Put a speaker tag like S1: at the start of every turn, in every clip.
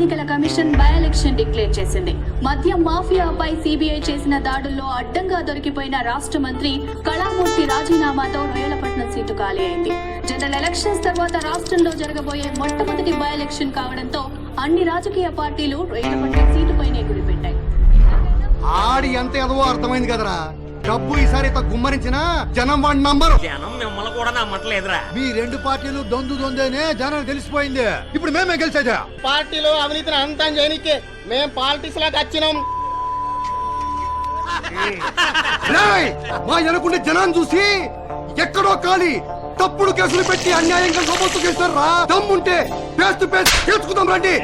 S1: ఎన్నికల commission by election declare చేసింది. మద్యం మాఫియాపై సిబిఐ చేసిన దాడుల్లో అడ్డంగా దొరికిపోయిన రాష్ట్ర మంత్రి కళామూర్తి రాజీనామాతో రేలపట్నం సీటు ఖాళీ అయింది. జనరల్ ఎలక్షన్స్ తర్వాత రాష్ట్రంలో జరగబోయే మొట్టమొదటి బై ఎలక్షన్ కావడంతో అన్ని రాజకీయ పార్టీలు రేలపట్నం సీటుపైనే గురిపెట్టాయి.
S2: ఆడి అంతే అదో అర్థమైంది కదరా. డబ్బు ఈసారి గుమ్మరించిన జనం వాడి నంబరు.
S3: జనం మిమ్మల్ని కూడా నమ్మట్లేదురా.
S2: మీ రెండు పార్టీలు దొందేనే జనం తెలిసిపోయింది. ఇప్పుడు మేమే గెలిచేదా?
S4: పార్టీలో అవినీతిని అంతం చేయనికే మేం పాలిటిక్స్ లాగా వచ్చినాం.
S2: మా అనుకుంటే జనాన్ని చూసి ఎక్కడో ఖాళీ తప్పుడు కేసులు పెట్టి అన్యాయంగా సొమ్ము చేస్తారు రా. దమ్ముంటే ఫేస్ టు ఫేస్ తెలుసుకుందాం రండి.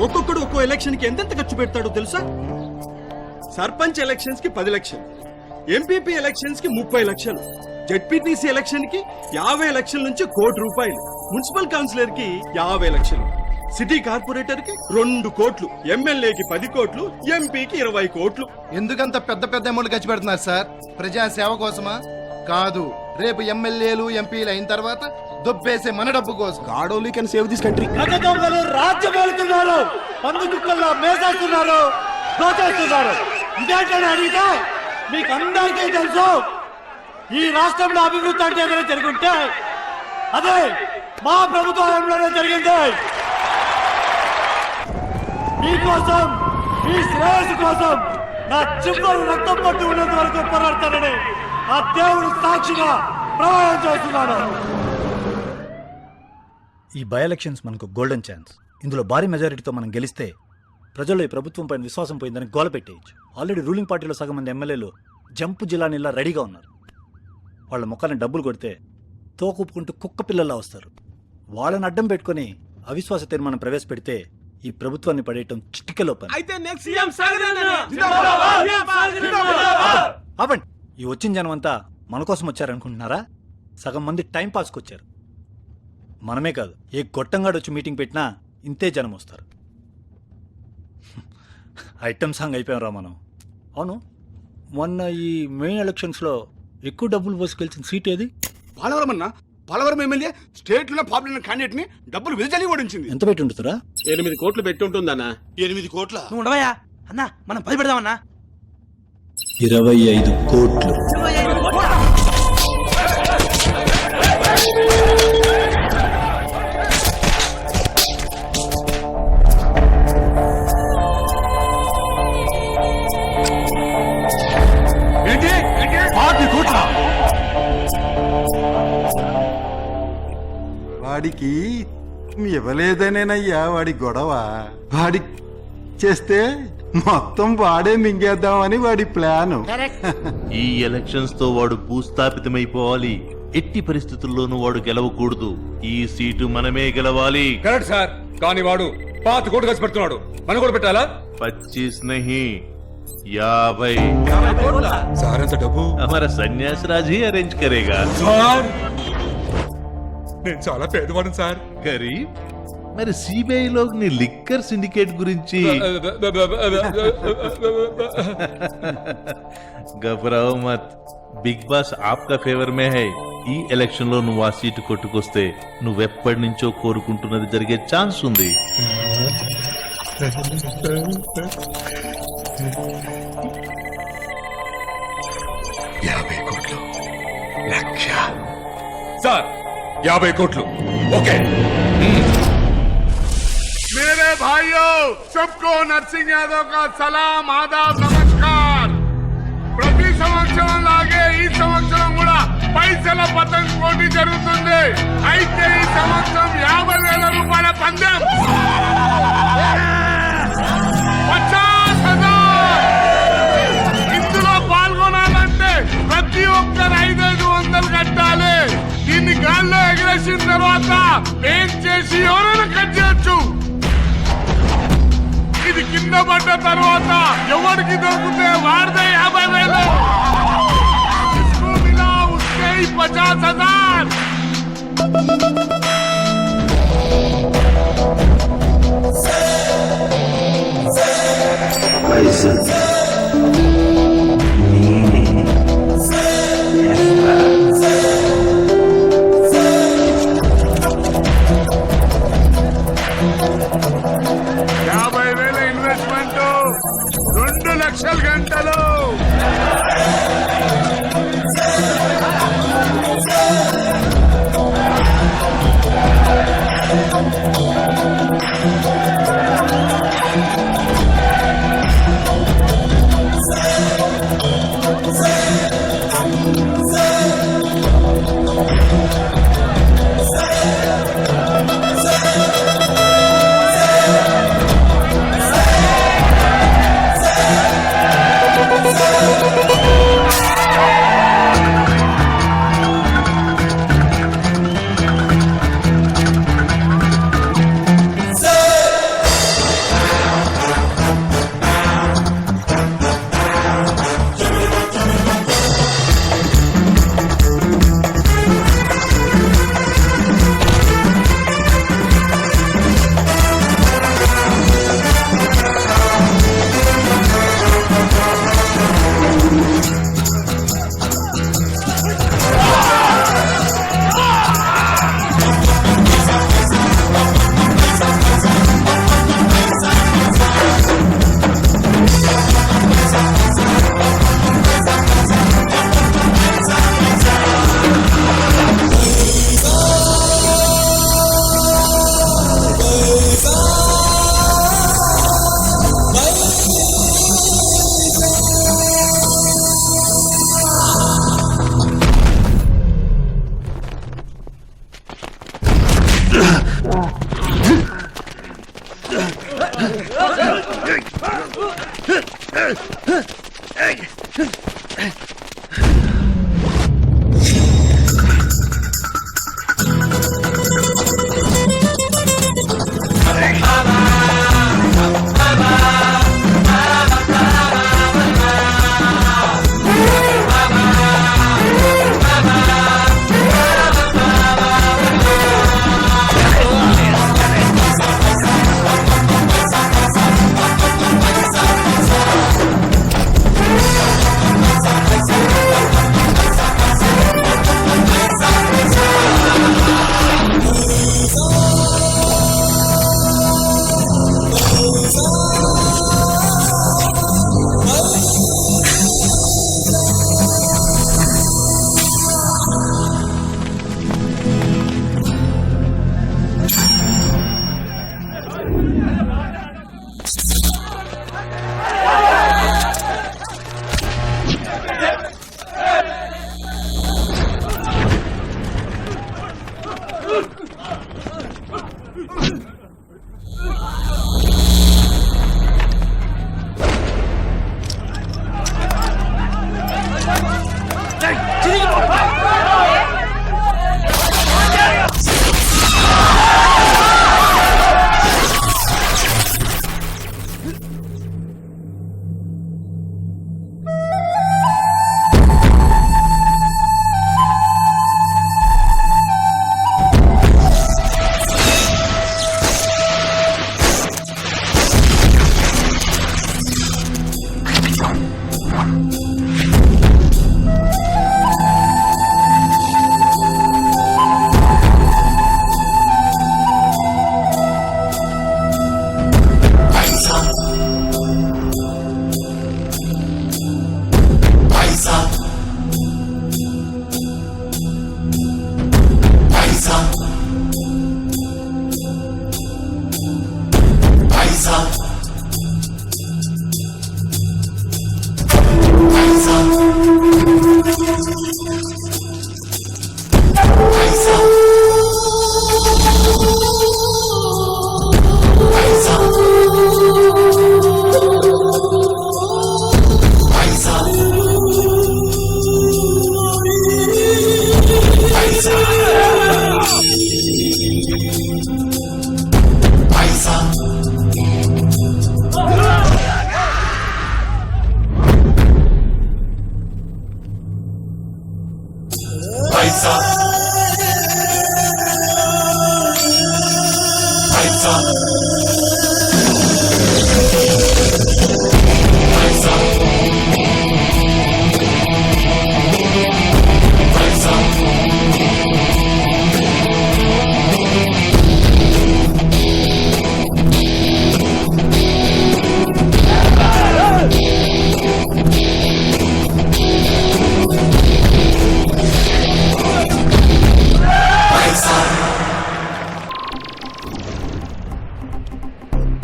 S5: ఒక్కొక్కడు ఒక్కో ఎలక్షన్ కి ఎంతెంత ఖర్చు పెడతాడో తెలుసా? సర్పంచ్ ఎలక్షన్స్ కి 10 లక్షలు, ఎంపీపీ ఎలక్షన్స్ కి 30 లక్షలు, జెడ్పీటీసీ ఎలక్షన్ కి 50 లక్షల నుంచి ₹1 కోటి, మున్సిపల్ కౌన్సిలర్ కి 50 లక్షలు, సిటీ కార్పొరేటర్ కి 2 కోట్లు, ఎమ్మెల్యేకి 10 కోట్లు, ఎంపీకి 20 కోట్లు.
S2: ఎందుకంత పెద్ద పెద్ద అమౌంట్ ఖర్చు పెడుతున్నారు సార్? ప్రజా సేవ కోసమా? కాదు, రేపు ఎమ్మెల్యేలు ఎంపీలు అయిన తర్వాత దొబ్బేసే మన డబ్బు కోసం.
S5: God only can save this country.
S6: రాజ్యం వెళ్తున్నారు, పందు కుక్కల్లో మేసేస్తున్నారు, దోచేస్తున్నారు. ఇదేంటని అడిగితే మీకు అందరికీ తెలుసు, ఈ రాష్ట్రంలో అభివృద్ధి అంటే ఏదైనా జరుగుంటే అదే మా ప్రభుత్వంలోనే జరిగింది. మీకోసం, మీ శ్రేయస్సు కోసం నా చివరి రక్తం పట్టి ఉన్నంత వరకు పోరాడతానని ఆ దేవుడు సాక్షిగా ప్రమాణం చేస్తున్నాను.
S7: ఈ బై ఎలక్షన్స్ మనకు గోల్డెన్ ఛాన్స్. ఇందులో భారీ మెజారిటీతో మనం గెలిస్తే ప్రజల్లో ఈ ప్రభుత్వం పైన విశ్వాసం పోయిందని గోల పెట్టేయచ్చు. ఆల్రెడీ రూలింగ్ పార్టీలో సగం మంది ఎమ్మెల్యేలు జంపు జిల్లానిలా రెడీగా ఉన్నారు. వాళ్ళ ముఖాన్ని డబ్బులు కొడితే తోకూపుకుంటూ కుక్క పిల్లల్లా వస్తారు. వాళ్ళని అడ్డం పెట్టుకుని అవిశ్వాస తీర్మానం ప్రవేశపెడితే ఈ ప్రభుత్వాన్ని పడేయటం చిటికెలో పని. అవండి, ఈ వచ్చిన జనం అంతా మన కోసం వచ్చారనుకుంటున్నారా? సగం మంది టైం పాస్కి వచ్చారు. మనమే కాదు, ఏ గొట్టంగాడు వచ్చి మీటింగ్ పెట్టినా ఇంతే జనం వస్తారు. ఐటమ్ సాంగ్ అయిపోయాం రా మనం. అవును, మొన్న ఈ మెయిన్ ఎలక్షన్స్లో ఎక్కువ డబ్బులు పోసి గెలిచిన సీట్ ఏది?
S5: పోలవరం అన్న, పోలవరం ఎమ్మెల్యే స్టేట్ లో పాపులర్ క్యాండిడేట్ ని డబ్బులు విడుదల ఓడించింది.
S7: ఎంత పెట్టి ఉంటుందిరా?
S5: 8 కోట్లు పెట్టి ఉంటుందన్న. 8 కోట్ల?
S6: నువ్వు ఉండవయ్యా అన్నా, మనం 10 పెడదామన్నా.
S7: 25 కోట్లు.
S8: వాడికి ఇవ్వలేదనేనయ్యా వాడి గొడవ. వాడి చేస్తే మొత్తం వాడే మింగేద్దామని వాడి ప్లాను.
S9: ఈ ఎలక్షన్స్ తో వాడు భూస్థాపితమైపోవాలి. ఎట్టి పరిస్థితుల్లోనూ వాడు గెలవకూడదు. ఈ సీటు మనమే గెలవాలి.
S5: కరెక్ట్ సార్, కానీ వాడు 5 కోట్లు ఖర్చు పెడుతున్నాడు. మనం కూడా పెట్టాలా?
S9: 25 नहीं 50.
S5: సార్ ఎంత డబ్బు?
S9: हमारा సన్యాసి రాజ్ ही अरेंज करेगा.
S5: సార్ నేను చాలా పేదవాడు సార్.
S9: గరీబ్, మరి సిబిఐ లో నీ లిక్కర్ సిండికేట్ గురించి घबराओ मत. బిగ్ బాస్ ఆప్కా ఫేవర్ మే హై. ఈ ఎలక్షన్ లో నువ్వు ఆ సీటు కొట్టుకొస్తే నువ్వెప్పటి నుంచో కోరుకుంటున్నది జరిగే ఛాన్స్ ఉంది.
S5: సార్ 50 కోట్లు ఓకే.
S10: मेरे भाइयों, सबको नरसिंह यादव का सलाम, आदाब, नमस्कार. ప్రతి సంవత్సరం లాగే ఈ సంవత్సరం కూడా పైసల పతంగ్ పోటీ జరుగుతుంది. అయితే ఈ సంవత్సరం 50,000 రూపాయల పందెం, 50,000. ఇందులో పాల్గొనాలంటే ప్రతి ఒక్కరు 500 కట్టాలి. దీన్ని గాల్లో ఎగరేసిన తర్వాత ఏం చేసి ఎవరైనా కట్ చేయొచ్చు. ఇది కింద పడ్డ తర్వాత ఎవరికి దొరికితే వాడితే 50,000. जिसको मिला उसके ही 50,000.
S11: Poison. Meaning.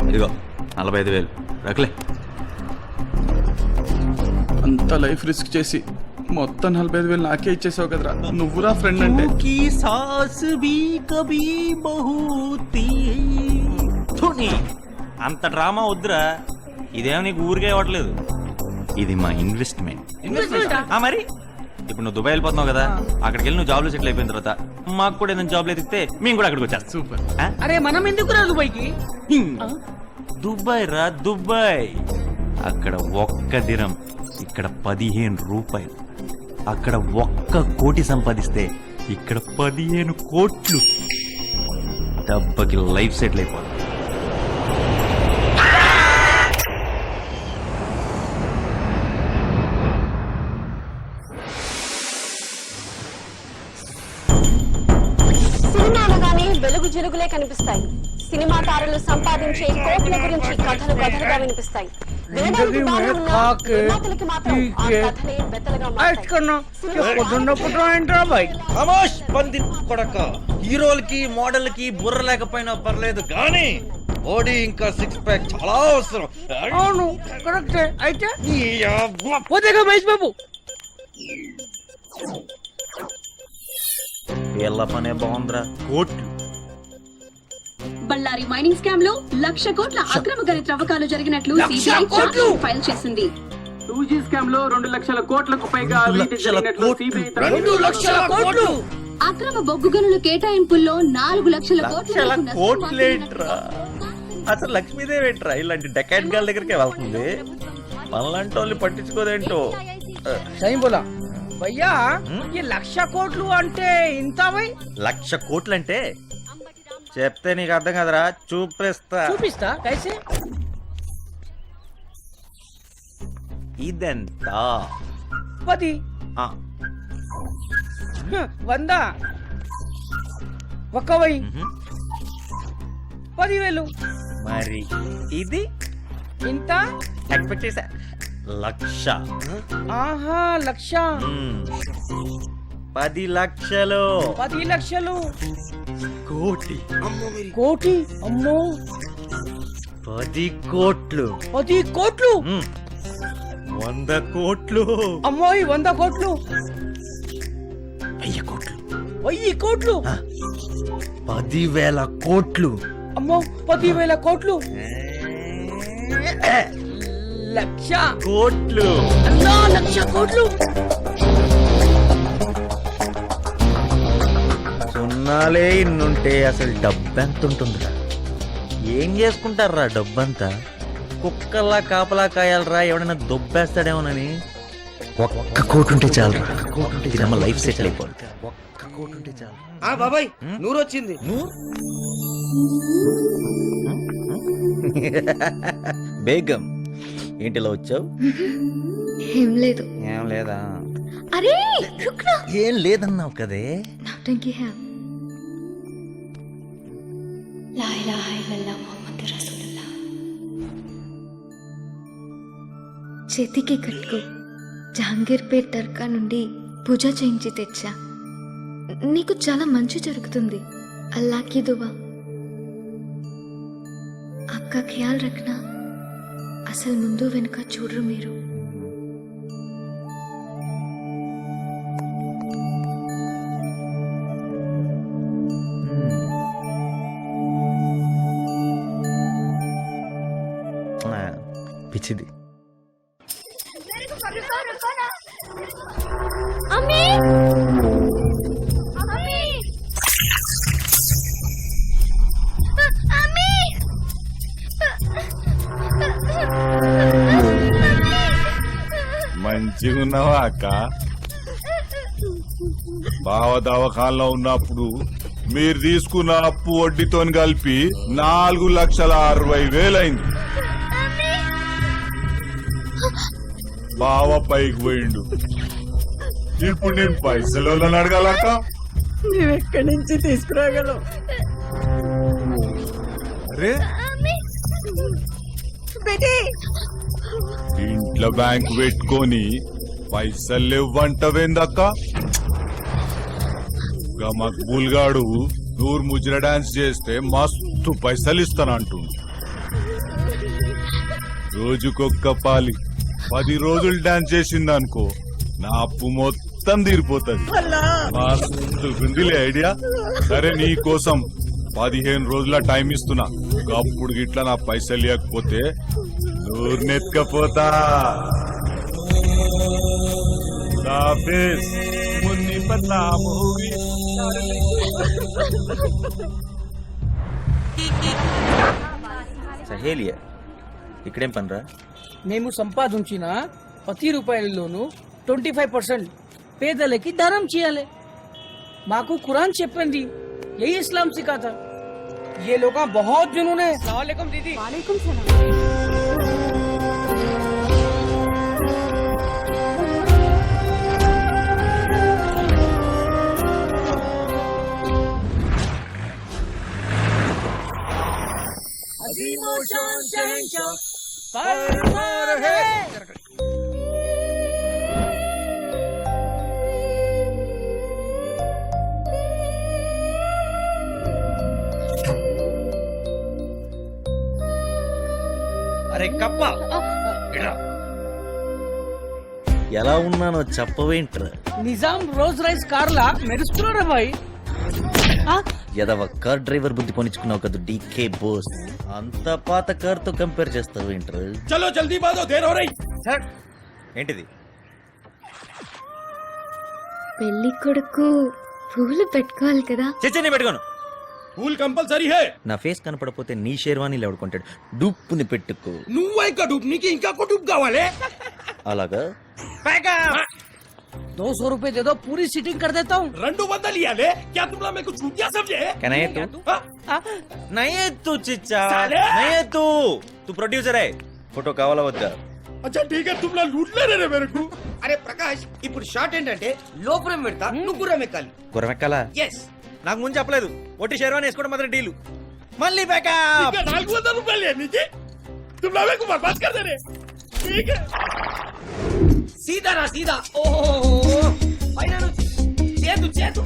S11: ఇదిగో 45,000 రకలే.
S5: అంత లైఫ్ రిస్క్ చేసి మొత్తం 45,000 నాకే ఇచ్చేసావు కదరా. నువ్వురా ఫ్రెండ్ అంటే.
S3: అంత డ్రామా వద్దురా, ఇదేమో నీకు ఊరికే ఇవ్వట్లేదు, ఇది మా ఇన్వెస్ట్మెంట్. మరి ఇప్పుడు నువ్వు దుబాయ్ వెళ్ళిపోతున్నావు కదా, అక్కడికి వెళ్ళి నువ్వు జాబ్లో సెటిల్ అయిపోయిన తర్వాత మాకు కూడా ఏదైనా జాబ్లో ఎదిగితే మేము కూడా అక్కడికి వచ్చేస్తాం. సూపర్.
S4: అరే మనం ఎందుకు రా దుబాయ్కి?
S3: దుబాయ్ రా దుబాయ్. అక్కడ ఒక్క దిరం, ఇక్కడ 15 రూపాయలు. అక్కడ 1 కోటి సంపాదిస్తే ఇక్కడ 15 కోట్లు. దెబ్బకి లైఫ్ సెటిల్ అయిపోతుంది.
S12: సినిమా అనగానే వెలుగు జిలుగులే కనిపిస్తాయి. సినిమా తారలు సంపాదించే కోట్ల గురించి కథలు కథలుగా వినిపిస్తాయి. వినడానికి బాగా ఉన్న నిర్మాతలకి మాత్రం ఆ కథలే బెత్తలుగా
S11: మారుతాయి. హీరోలకి మోడల్కి బుర్ర లేకపోయినా పర్లేదు కానీ బాడీ ఇంకా 6 ప్యాక్ చాలా అవసరం.
S4: అవును కరెక్టే. అయితే పోతేగా మహేష్ బాబు.
S3: వీళ్ళ పనే బాగుందిరా. కోట్లు
S1: గోదావరి మైనింగ్ స్కామ్ లో 1,00,000 కోట్ల అక్రమ గని త్రవ్వకాలు జరిగినట్లు సిబిఐ ఛార్జ్షీట్ ఫైల్ చేసింది.
S6: 2G స్కామ్ లో 2,00,000 కోట్లకు పైగా
S4: 2 లక్షల కోట్లు
S1: అక్రమ బొగ్గు గనుల కేటాయింపుల్లో 4,00,000
S3: కోట్లేంట్రా అసలు లక్ష్మీదేవి ఏంట్రా ఇలాంటి డెకాట్ గాల దగ్గరికే వెళ్తుంది. మనలాంటి వాళ్ళు పట్టించుకోదేంటో.
S4: సही बोला భయ్యా ఈ 1,00,000 కోట్లు అంటే ఇంత భయ్?
S3: 1,00,000 కోట్లంటే చెప్తే నీకు అర్థం కదరా, చూపిస్తా.
S4: చూపిస్తా కైసే?
S3: ఇదెంతా
S4: 10
S3: ఆ,
S4: 100 1,000
S3: మ్హూ.
S4: 10,000
S3: మరి ఇది
S4: ఇంత?
S3: ఎక్స్పెక్ట్ చేసా 1,00,000.
S4: ఆహా 1,00,000
S3: 10 లక్షలు
S4: 10 లక్షలు
S3: కోటి
S4: కోటి అమ్మో
S3: 10 కోట్లు
S4: 10 కోట్లు
S3: 100 కోట్లు
S4: అమ్మోయ్ 100 కోట్లు
S3: 1000 కోట్లు
S4: 1000 కోట్లు
S3: 10,000 కోట్లు
S4: అమ్మో 10,000 కోట్లు 1,00,000
S3: కోట్లు
S4: అన్నా 1,00,000 కోట్లు
S3: సున్నాలే ఇన్నుంటే అసలు డబ్బెంత ఉంటుందిరా? ఏం చేసుకుంటారా డబ్బంతా? కుక్కల్లా కాపలా కాయాలరా, ఎవడైనా దొబ్బేస్తాడేమోనని. ఒక్క కోటి ఉంటే చాలు, ఇదమ్మ లైఫ్ సెటిల్ అయిపోతుంది. ఒక్క కోటి ఉంటే చాలు.
S4: బాబాయ్ నూరు వచ్చింది.
S3: బేగం ఏంటిలా వచ్చావు?
S1: ఏం లేదు.
S3: ఏం లేదా?
S1: అరే రుక్నా,
S3: ఏం లేదన్నావు కదే.
S1: నౌటంకి హై. లా ఇలాహా ఇల్లల్లాహ్ ముహమ్మద్ రసూలుల్లాహ్. చేతికి కట్టుకో. జహాంగీర్పేట్ దర్గా నుండి పూజ చేయించి తెచ్చా. నీకు చాలా మంచి జరుగుతుంది. అల్లాహ్కి దువా. అక్క ఖ్యాల్ రఖనా. అసలు ముందు వెనుక చూడరు మీరు.
S3: పిచ్చిది.
S10: మంచిగా ఉన్నావా అక్క? బావ దవాఖానలో ఉన్నప్పుడు మీరు తీసుకున్న అప్పు వడ్డీతో కలిపి 4,60,000 అయింది. బావ పైకి పోయిండు. ఇప్పుడు నేను పైసలు అడగాలక్క.
S4: నువ్వెక్కడి నుంచి తీసుకురాగలవు?
S10: అరే ఇంట్లో బ్యాంక్ పెట్టుకొని పైసలు లేవంటవేందక్క? మక్బూల్ గాడు నూరు ముజ్ర డాన్స్ చేస్తే మస్తు పైసలు ఇస్తానంటుండు. రోజుకొక్క పాలి 10 రోజులు డాన్స్ చేసిందనుకో, నా అప్పు మొత్తం తీరిపోతుంది. మస్తు గుందిలే ఐడియా. సరే నీ కోసం 15 రోజుల టైం ఇస్తున్నా. అప్పుడు గిట్లా నా పైసలు లేకపోతే నూరునెత్తుకపోతా.
S3: సహేలియా ఇక్కడేం పనిరా?
S4: మేము సంపాదించిన 10 రూపాయలలోనూ 25% పేదలకి దానం చేయాలి. మాకు ఖురాన్ చెప్పింది. यही इस्लाम सिखाता. ये लोग बहुत जुनून है. अस्सलाम वालेकुम दीदी. वालेकुम सलाम.
S3: అరే కప్ప, ఎలా ఉన్నానో చెప్పవేంట్రా?
S4: నిజాం రోజ్ రైస్ కార్లా మెరుస్తున్నారా భాయ్?
S11: ఎదవ కార్ డ్రైవర్ బుద్ధి పోనిచ్చుకున్నావు కదా డీకే బోస్. అంత పాత కార్ తో కంపేర్ చేస్తావు ఏంట్రా?
S5: చలో జల్దీ బాదో దేర్ హో రही.
S3: సార్ ఏంటిది?
S12: పెళ్లి కొడుకు పూలు పెట్టుకోవాలి కదా.
S3: చచ్చని పెట్టుకోను.
S5: ఫూల్ కంపల్సరీ హే.
S11: నా ఫేస్ కనపడపోతే నీ షేర్వాణీలు ఎవడుకుంటాడు? డూప్పుని పెట్టుకో.
S5: నువ్వే ఇంకా డూప్, నీకు ఇంకా డూప్ కావాలి.
S11: అలాగా
S4: 200 रुपए दे दो, पूरी सीटिंग कर देता हूँ.
S5: 200 ఇయాలే. क्या तुम लोग मेरे को चूतिया समझे?
S11: కెన్ ఐ తూ? నయే తూ చిచ్చా,
S5: साले!
S11: నయే తూ. తూ ప్రొడ్యూసర్ హై, ఫోటో కావాలా వద్దా?
S5: अच्छा ठीक है, तुम लोग लूट ले रहे मेरे को.
S6: అరే ప్రకాష్, ఇప్పుడు షార్ట్ ఏంటంటే లోపలం పెడతా, నువ్వు గుర్రం ఎక్కాలి.
S11: గురమెక్కాలా?
S6: ఎస్.
S3: నాకు ముందు చెప్పలేదు. ఒట్టి షేర్వాణి వేసుకోవడం మాత్రం డీలు. మళ్ళీ బ్యాకప్.
S5: ఇంకా 400 రూపాయలు నీకు. तुम लोग मेरे को बर्बाद कर दे रहे. ठीक है.
S6: సీదా రా సీదా. ఓహో పైన నుంచి చేతు చేతు.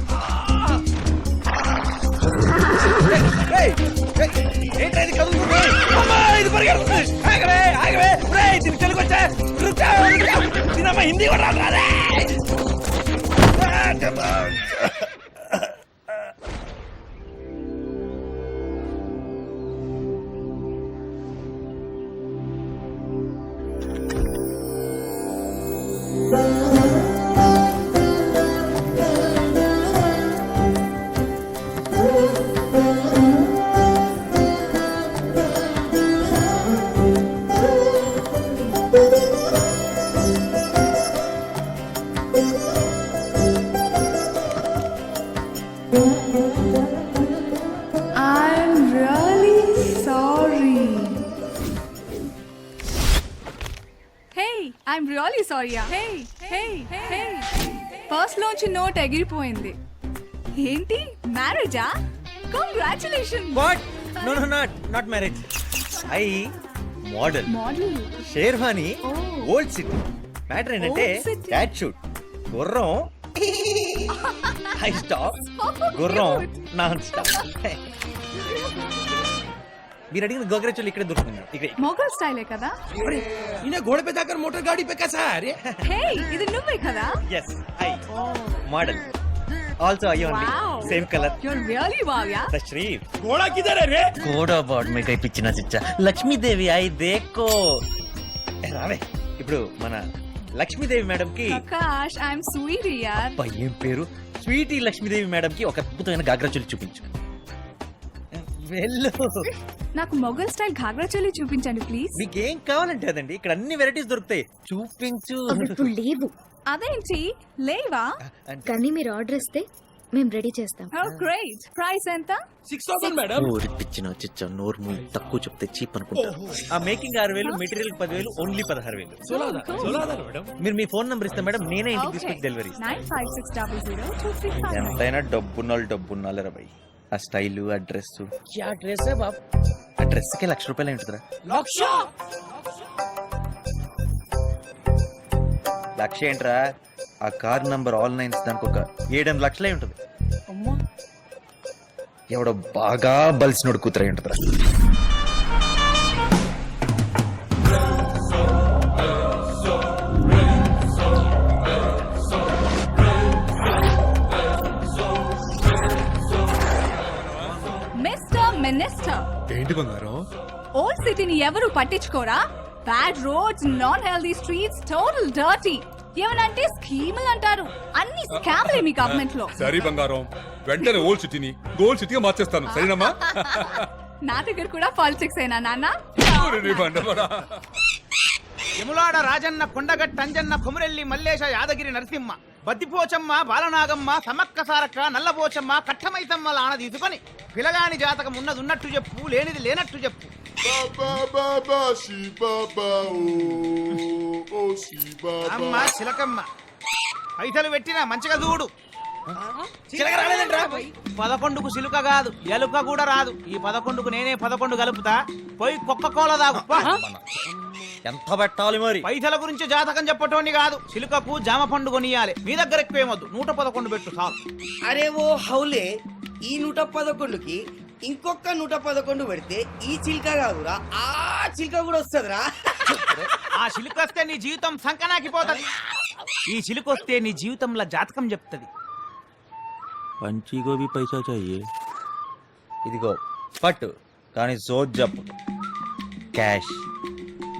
S3: ఏంట్రా ఇది కదులుతుంది? అమ్మా, ఇది పరిగెడుతుంది. ఆగవే, ఆగవే. ఒరేయ్, దీనికి తెలుగు వచ్చా? రుచా, రుచా. దీనమ్మ హిందీ కూడా రాదురా రే.
S1: I'm really sorry. Hey, I'm really sorry. Hey. Purse లోంచి నోట్ ఎగిరిపోయింది. ఏంటి, మ్యారేజా? Congratulation.
S3: What? No no not marriage. I model.
S1: Model.
S3: Sherwani old city. Matter ఏంటంటే
S1: Old city.
S3: Cat shoot. గుర్రం హై స్టాప్, గుర్రం నాన్ స్టాప్. మీరు అడిగిన గోగ్రెచులు ఇక్కడ దొరుకుతుంది. ఇక్కడ
S1: మొగల్ స్టైలే కదా.
S5: इन्हें घोड़े पे जाकर मोटर गाड़ी पे कैसा है? अरे
S1: హే, ఇది నువ్వే కదా.
S3: Yes I model. Also I only
S1: Wow.
S3: Same colour.
S1: You're really wow, yeah.
S3: The శ్రీఫ్.
S5: घोड़ा किधर है रे?
S11: కోడా బాడ్ మే కై పిచ్చిన చిచ్చా. లక్ష్మీదేవి ఐ దేకో.
S3: రావే. ఇప్పుడు మన లక్ష్మీదేవి మేడం కి
S1: Prakash, I'm sweetie, yaar.
S3: ఏం పేరు? స్వీటీ లక్ష్మీదేవి మేడం కి ఒక అద్భుతమైన గాగ్రాచులు చూపించు. వెళ్ళు.
S1: నాకు మొగల్ స్టైల్ ఘాగ్రా చోలి చూపించండి ప్లీజ్.
S3: మీకేం కావాలంటే అదండి, ఇక్కడ అన్ని వెరైటీస్ దొరుకుతాయి. చూపించు.
S12: ఇప్పుడు లేవు,
S1: అదేంటి లేవా?
S12: కానీ మీరు ఆర్డర్ ఇస్తే మేము రెడీ చేస్తాం.
S1: ఓ గ్రేట్. ప్రైస్ ఎంత?
S5: 6000 మేడం.
S11: ఊరి పిచ్చిన చిచ్చా, నోరు మూయి. తక్కువ చెప్తే చీప్ అనుకుంటా.
S3: ఆ మేకింగ్ 6000, మెటీరియల్ 10000, ఓన్లీ 16000.
S5: 16,000 మేడం.
S3: మీరు మీ ఫోన్ నంబర్ ఇస్తే మేడం నేనే ఇంటికి తీసుకొచ్చి డెలివరీ.
S1: 95600235.
S3: ఎంతైనా డబ్బున్నాళ్ళు రబాయ్. ఆ స్టైలు, ఆ డ్రెస్.
S4: क्या ड्रेस है बाप?
S3: ఆ డ్రెస్ కి 1,00,000 రూపాయలు ఉంటుందిరా. లక్ష ఏంట్రా? ఆ కార్ నంబర్ ఆల్ నైన్స్ దానికి ఒక 7-8 లక్షలే ఉంటుంది.
S4: अम्मा
S3: ఎవడో బాగా బలిసినోడు కూతురై ఉంటుందిరా.
S1: మిస్టర్ మినిస్టర్,
S10: ఏంటి బంగారం?
S1: ఓల్డ్ సిటీని ఎవరు పట్టించుకోరా? Bad roads, non healthy streets, total dirty. ఏమనంటే స్కీములు అంటారు. అన్ని స్కామ్లే మీ గవర్నమెంట్ లో.
S10: సరే బంగారం, వెంటనే ఓల్డ్ సిటీని గోల్డ్ సిటీగా మార్చేస్తాను, సరేనమ్మా?
S1: నా దగ్గర కూడా పాలిటిక్స్ అయినా నాన్న.
S6: యములాడ రాజన్న, కొండగట్ట అంజన్న, కొమురెల్లి మల్లేశ, యాదగిరి నరసింహ, బద్దిపోచమ్మ, బాలనాగమ్మ, సమక్క సారక్క, నల్లపోచమ్మ, కట్టమైతమ్మల ఆన తీసుకొని పిలగాని జాతకం ఉన్నది ఉన్నట్టు చెప్పు, లేనిది లేనట్టు చెప్పు. అమ్మ చిలకమ్మ, పైసలు పెట్టినా మంచిగా చూడు. చిలక రాలేదంట్రా? 11కు చిలుక కాదు, ఎలుక కూడా రాదు. ఈ 11కు నేనే 11 కలుపుతా. పోయి కుక్క కోల తాగు.
S3: ఎంత పెట్టాలి మరి?
S6: పైసల గురించి జాతకం చెప్పటోని కాదు, చిలుకకు జామ పండు కొనియాలి. మీ దగ్గర ఎక్కువేమొద్దు, 111 పెట్టు చాలు.
S13: అరే ఓ హౌలే, ఈ 111కి ఇంకొక 111 పెడితే ఈ చిలుక కాదురా, ఆ చిలుక కూడా వస్తుందిరా.
S6: ఆ చిలుకొస్తే నీ జీవితం సంకనాకిపోతది. ఈ చిలుకొస్తే నీ జీవితంలో జాతకం చెప్తది.
S3: పంచీకో भी पैसा चाहिए.
S11: ఇదిగో పట్టు, కానీ సోజ్ చెప్పు. క్యాష్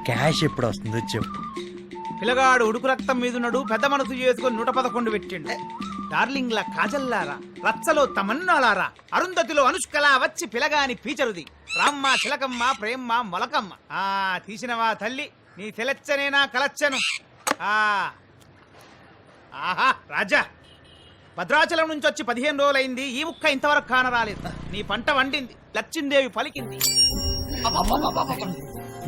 S11: క్యాష్ ఎప్పుడు వస్తుందో చెప్పు.
S6: పిల్లగాడు ఉడుకు రక్తం మీదున్నాడు, పెద్ద మనసు చేసుకొని 111 పెట్టిండు. డార్లింగ్ల కాజల్లారా, రచ్చలో తమన్నాలారా, అరుంధతిలో అనుష్కలా వచ్చి పిలగాని పీచరుది. రామ్మ చిలకమ్మ ప్రేమ్మ మొలకమ్మ. ఆ తీసినవా తల్లి నీ తెలచ్చనేనా కలచ్చను. ఆహా రాజా, భద్రాచలం నుంచి వచ్చి 15 రోజులైంది, ఈ ముక్క ఇంతవరకు కానరాలేదు. నీ పంట వండింది, లచ్చిందేవి పలికింది.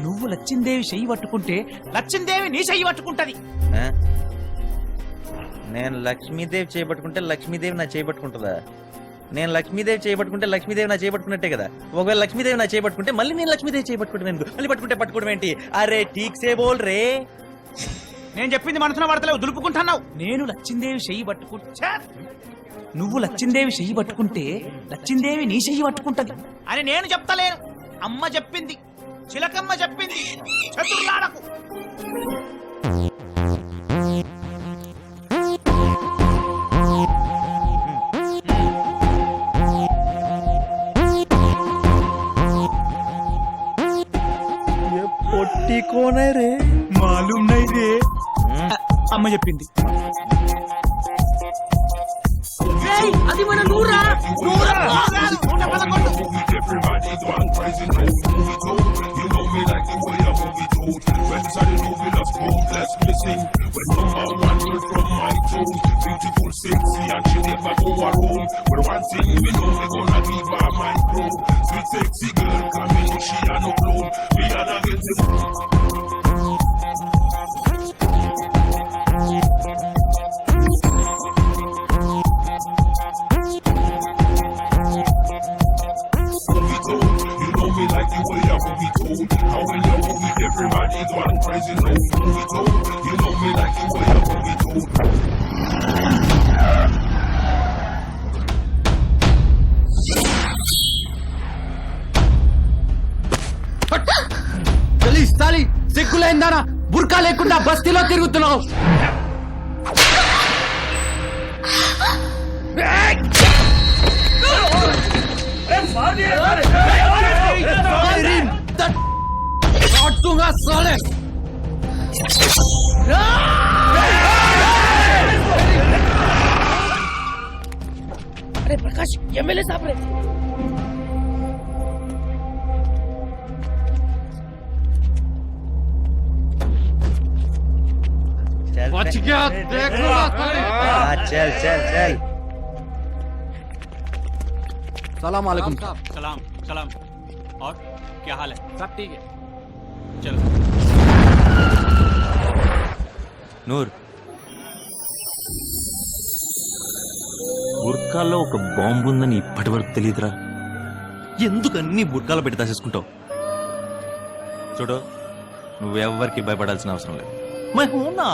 S6: నువ్వు లచ్చిందేవి చెయ్యి పట్టుకుంటే లచ్చిందేవి నీ చెయ్యి పట్టుకుంటది.
S11: ఆ? నేను లక్ష్మీదేవి చేయబట్టుకుంటే లక్ష్మీదేవి నా చేయబట్టుకుంటుందా? నేను లక్ష్మీదేవి చేయబట్టుకుంటే లక్ష్మీదేవి నా చేయబట్టుకున్నట్టే కదా. ఒకవేళ లక్ష్మీదేవి నా చేయబట్టుకుంటే మళ్ళీ నేను లక్ష్మీదేవి చేయబట్టుకుంటాను. మళ్ళీ పట్టుకోవడం ఏంటి? అరే ఠీక్ సే బోల్ రే.
S6: నేను చెప్పింది మనసున పడతలేవు, దులుపుకుంటున్నావు. నేను లచ్చిందేవి చెయ్యి పట్టుకుంటా, నువ్వు లచ్చిందేవి చెయ్యి పట్టుకుంటే లచ్చిందేవి నీ చెయ్యి పట్టుకుంటది అని నేను చెప్తలేను. అమ్మ చెప్పింది, చిలకమ్మ చెప్పింది. చతుర్లాడకు.
S11: పొట్టి కోనే రే
S6: మాలూమ్ నై రే. అమ్మ చెప్పింది.
S4: అది మన నూరా.
S13: సిగ్గులైందానా, బుర్కా లేకుండా బస్తీలో తిరుగుతున్నావు.
S4: अरे प्रकाश, एमएलए साहब रे.
S11: बच गया, देख लो. चल चल चल.
S13: సలాం అలైకుం.
S6: సలాం సలాం. और क्या हाल है? सब ठीक है. चलो.
S3: నూర్, బుర్కాల్లో ఒక బాంబు ఉందని ఇప్పటి వరకు తెలియదురా. ఎందుకు అన్ని బుర్కాలో పెట్టి దాచేసుకుంటావు? చూడు, నువ్వెవ్వరికి భయపడాల్సిన అవసరం లేదు. మై హూనా.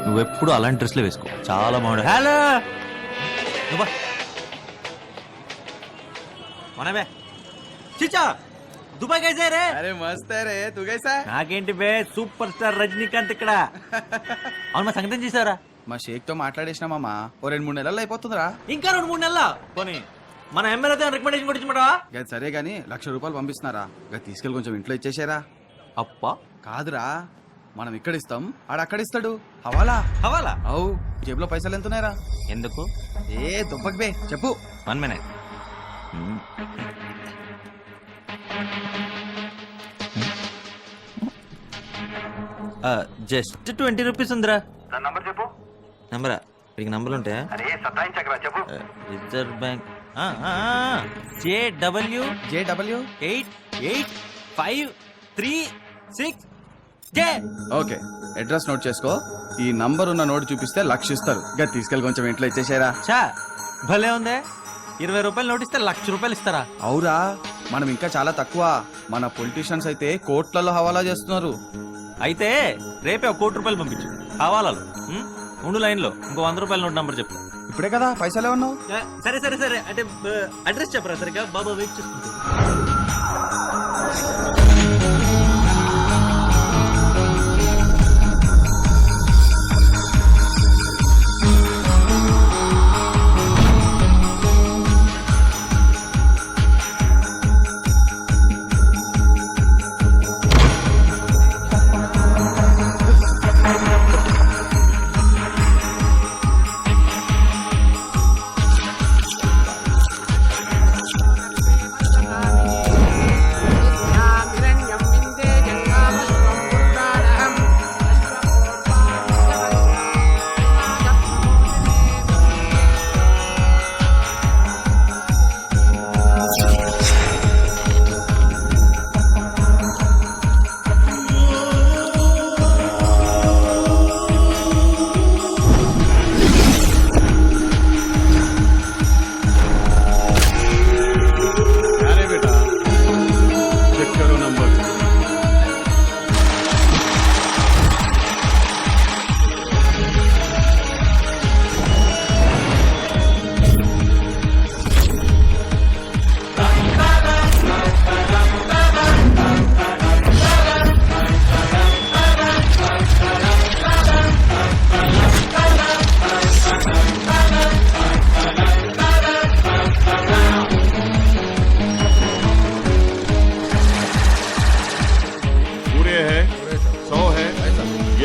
S3: నువ్వెప్పుడు అలాంటి డ్రెస్లే వేసుకో, చాలా బాగుండే. హలో మనబే చిచా, దుబాయ్ కైసే రే?
S5: అరే మస్త్ రే, తు కైసా?
S3: నాకేంటి బే, సూపర్ స్టార్ రజనీకాంత్ ఇక్కడ. అవును, మా సంగతి చేసారా?
S5: మా షేక్ తో మాట్లాడేసినా మామా, ఓ 2-3 నెలలు అయిపోతుందిరా.
S3: ఇంకా 2-3 నెలల పోనీ మన ఎమ్మెల్యేతో రికమెండేషన్ కూడా ఇచ్చిమంటావా?
S5: గది సరే గానీ ₹1,00,000 పంపిస్తున్నారా, గది తీసుకెళ్ళి కొంచెం ఇంట్లో ఇచ్చేసారా.
S3: అప్ప
S5: కాదురా, మనం ఇక్కడ ఇస్తాం, ఆడ అక్కడ ఇస్తాడు. హవాలా
S3: హవాలా?
S5: అవు, జేబులో పైసలు ఎంతున్నాయరా?
S3: ఎందుకు?
S5: ఏ దుబ్బక్ బే, చెప్పు.
S3: 1 minute. జస్ట్ 20 రూపీస్ ఉందిరా.
S2: నంబర్ చెప్పు.
S3: నంబరా? వీడికి నంబర్లు ఉంటాయా?
S2: అరే సతాయించకరా, చెప్పు.
S3: Reserve bank JW 885336J.
S5: Okay, address note చేసుకో. ఈ నంబర్ ఉన్న నోట్ చూపిస్తే 1,00,000 ఇస్తారు. గది తీసుకెళ్ళి కొంచెం ఇంట్లో ఇచ్చేసారా.
S3: చా భలే ఉందే, 20 రూపాయలు నోటిస్తే ₹1,00,000 ఇస్తారా?
S5: అవురా, మనం ఇంకా చాలా తక్కువ. మన పొలిటీషియన్స్ అయితే కోట్లలో హవాలా చేస్తున్నారు.
S3: అయితే రేపే ₹1 కోటి పంపించు హవాలాలు. 3 లైన్లో ఇంకో ₹100 నోట్ నంబర్ చెప్పు.
S5: ఇప్పుడే కదా పైసలే ఉన్నావు.
S3: సరే సరే సరే, అంటే అడ్రస్ చెప్పరా సరిగా, బాబా వెయిట్ చేసుకుంటా.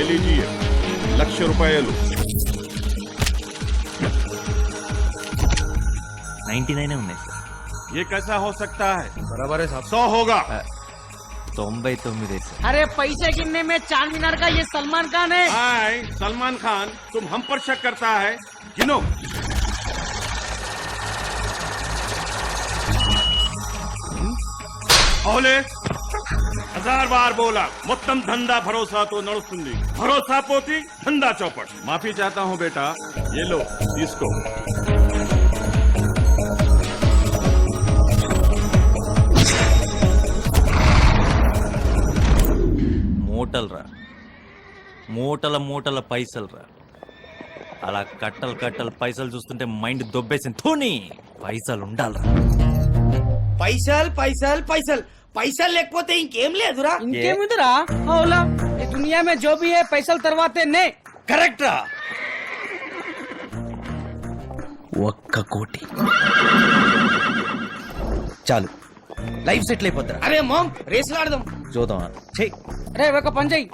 S10: लीजिए 1,00,000 रुपए लो
S3: 99 ఉన్నాయి సార్.
S10: ये कैसा हो सकता है?
S11: बराबर है साहब.
S10: 100 होगा.
S3: 99 సార్.
S4: अरे पैसे गिनने में चार मीनार का ये सलमान खान है.
S10: हाय सलमान खान, तुम हम पर शक करता है. गिनो. ఓలే 1000 బార్ బోలా మొత్తం ధందా భరోసాతో నడుస్తుంది. భరోసా పోతి ధందా చౌపట్. మాఫీ చాహతా హూ బేటా. ये लो తీసుకో.
S3: మూటలు రా, మూటల పైసలు రా. అలా కట్టలు పైసలు చూస్తుంటే మైండ్ దొబ్బేసింది. ధోని పైసలు ఉండాలి.
S13: పైసల్ పైసల్ పైసల్ పైసలు లేకపోతే ఇంకేం లేదురా.
S4: ఇంకేముందిరా అవులా ఈ దునియా में जो भी है पैसल तरवाते ने.
S11: కరెక్ట్ రా. 1 కోటి చాలు, లైఫ్ సెటిల్ అయిపోతారా.
S13: అరే మామ్ రేసులు ఆడదాం.
S11: చూద్దామా. చెయ్.
S4: అరే ఒక పని చెయ్యి,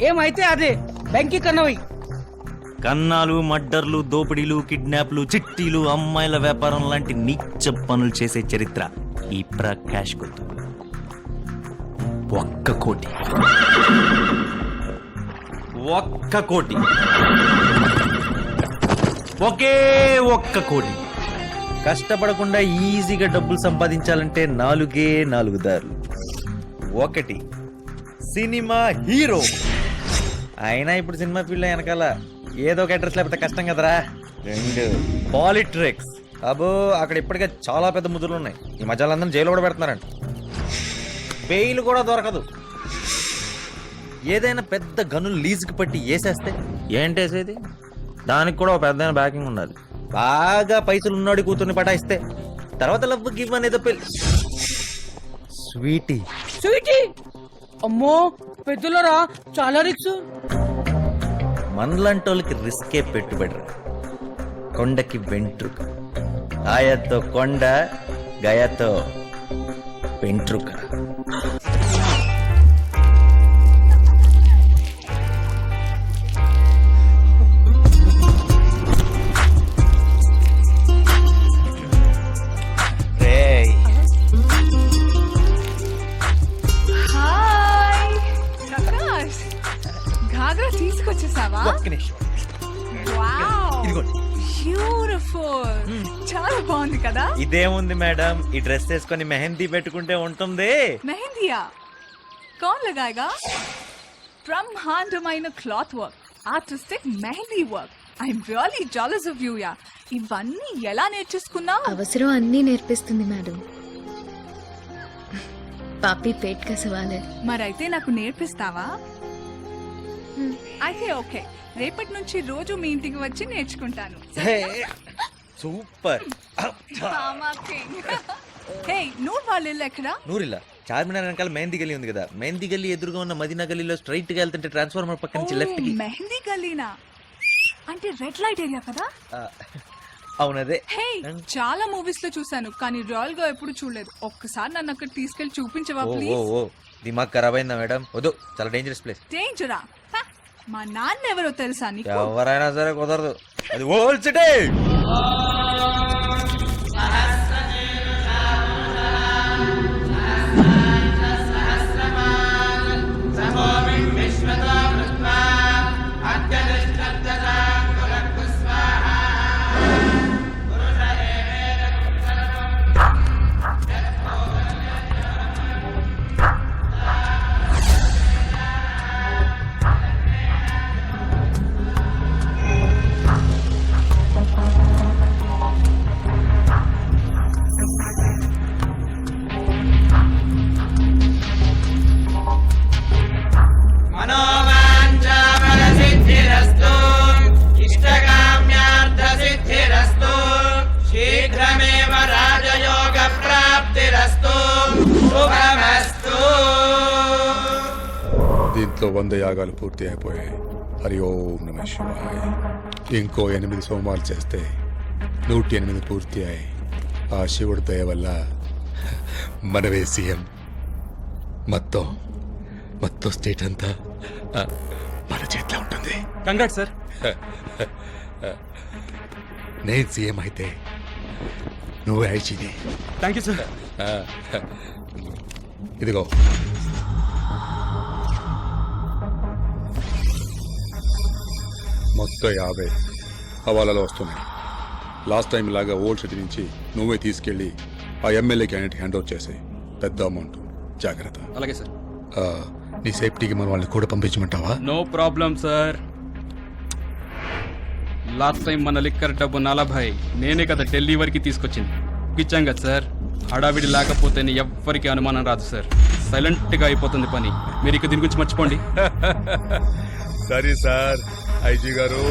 S4: ఏమైతే అదే బ్యాంక్ కన్నవి.
S3: కన్నాలు, మర్డర్లు, దోపిడీలు, కిడ్నాప్లు, చిట్టీలు, అమ్మాయిల వ్యాపారం లాంటి నీచ పనులు చేసే చరిత్ర ఈ ప్రకాష్ కొత్త. 1 కోటి 1 కోటి ఒకే 1 కోటి. కష్టపడకుండా ఈజీగా డబ్బులు సంపాదించాలంటే 4 దారులు. 1 సినిమా హీరో. అయినా ఇప్పుడు సినిమా ఫీల్డ్ వెనకాల ఏదో ఒక అడ్రస్ లేకపోతే కష్టం కదరా. 2 పాలిట్రిక్స్. అబ్బో అక్కడ ఇప్పటికే చాలా పెద్ద ముద్దులు ఉన్నాయి. ఈ మధ్యలో అందరం జైలు కూడా పెడుతున్నారంట. బెయిల్ కూడా దొరకదు. ఏదైనా పెద్ద గనులు లీజుకి పట్టి వేసేస్తే ఏంటేసేది? దానికి కూడా ఒక పెద్ద బ్యాకింగ్ ఉండాలి. బాగా పైసలు ఉన్నాడు కూతుర్ని పటాయిస్తే తర్వాత లవ్ గివ్ అనేదో పెళ్లి. స్వీటీ
S4: అమ్మో పెద్దలరా చాలా రిక్స్.
S3: మనలాంటోళ్ళకి రిస్కే పెట్టుబడి. కొండకి వెంట్రుక, ఆయతో కొండ, గయతో వెంట్రుక.
S1: హాయ్ ప్రకాష్, ఘాగ్రా తీసుకొచ్చేసావా?
S11: ఒక్క నిమిషం.
S1: వావ్,
S11: ఇదిగోండి.
S1: బ్యూటిఫుల్. చాలా బాగుంది కదా.
S3: ఇదేముంది మేడం, ఈ డ్రెస్ వేసుకొని మెహందీ పెట్టుకుంటే ఉంటుంది.
S1: మెహందీయా? కౌన్ లగాయేగా? బ్రహ్మాండమైన cloth work, artistic mehndi work. I'm really jealous of you yeah. ఇవన్నీ ఎలా నేర్చేసుకున్నావు?
S14: అవసరం అన్నీ నేర్పిస్తుంది మేడం. పాపి పేట్ కా సవాల్ హై.
S1: మరైతే నాకు నేర్పిస్తావా? అయితే ఓకే, రేపటి నుంచి రోజు మీ ఇంటికి వచ్చి నేర్చుకుంటాను.
S3: సూపర్.
S1: హే, నూర్ వాళ్ళ ఇల్లు ఎక్కడా?
S3: నూరిల్లా చార్మినార్ వెనకాల మెహందీ గల్లీ ఉంది కదా, మెహందీ గల్లీ ఎదురుగా ఉన్న మదీనా గల్లీలో స్ట్రైట్ గా వెళ్తుంటే ట్రాన్స్ఫార్మర్ పక్క నుంచి లెఫ్ట్ కి.
S1: మెహందీ గల్లీనా? అంటే రెడ్ లైట్ ఏరియా కదా?
S3: అవునదే.
S1: హే, చాలా మూవీస్ లో చూసాను కానీ రియల్ గా ఎప్పుడు చూడలేదు. ఒక్కసారి నన్ను అక్కడ తీసుకెళ్లి చూపించవా ప్లీజ్?
S3: ఓ దిమాగ్ ఖరాబ్ అయిందా మేడం? వద్దు, చాలా డేంజరస్ ప్లేస్.
S1: డేంజరా? మా నాన్న ఎవరో తెలుసా నీకు?
S3: ఎవరైనా సరే కుదరదు, అది ఓల్డ్ సిటీ.
S10: దీంట్లో 100 యాగాలు పూర్తి అయిపోయాయి. హరి ఓం నమః శివాయ. ఇంకో 8 సోమాలు చేస్తే 108 పూర్తి అయ్యాయి. ఆ శివుడి దయ వల్ల మనవే సీఎం. మొత్తం స్టేట్ అంతా మన చేతిలో ఉంటుంది.
S5: Congrat sir.
S10: నేను సీఎం అయితే నువ్వే ఐజీని.
S5: Thank you sir.
S10: ఇదిగో మొత్తం 50 హవాలాలో వస్తున్నాయి. లాస్ట్ టైం లాగా ఓల్డ్ సిటీ నుంచి నువ్వే తీసుకెళ్ళి ఆ ఎమ్మెల్యే క్యాండిడేట్ హ్యాండ్ ఓవర్ చేసే పెద్ద అమౌంట్. జాగ్రత్త.
S5: అలాగే సార్.
S10: నీ సేఫ్టీకి మన వాళ్ళని కూడా పంపించమంటావా?
S5: No problem sir. Last time మన లిక్కర్ డబ్బు 40 నేనే కదా ఢిల్లీ వరకు తీసుకొచ్చింది. ఇచ్చాం కదా సార్. హడావిడి లేకపోతే ఎవ్వరికి అనుమానం రాదు సార్. సైలెంట్ గా అయిపోతుంది పని. మీరు ఇక దీని గురించి మర్చిపోండి.
S10: సరే సార్. ఐజీ గారు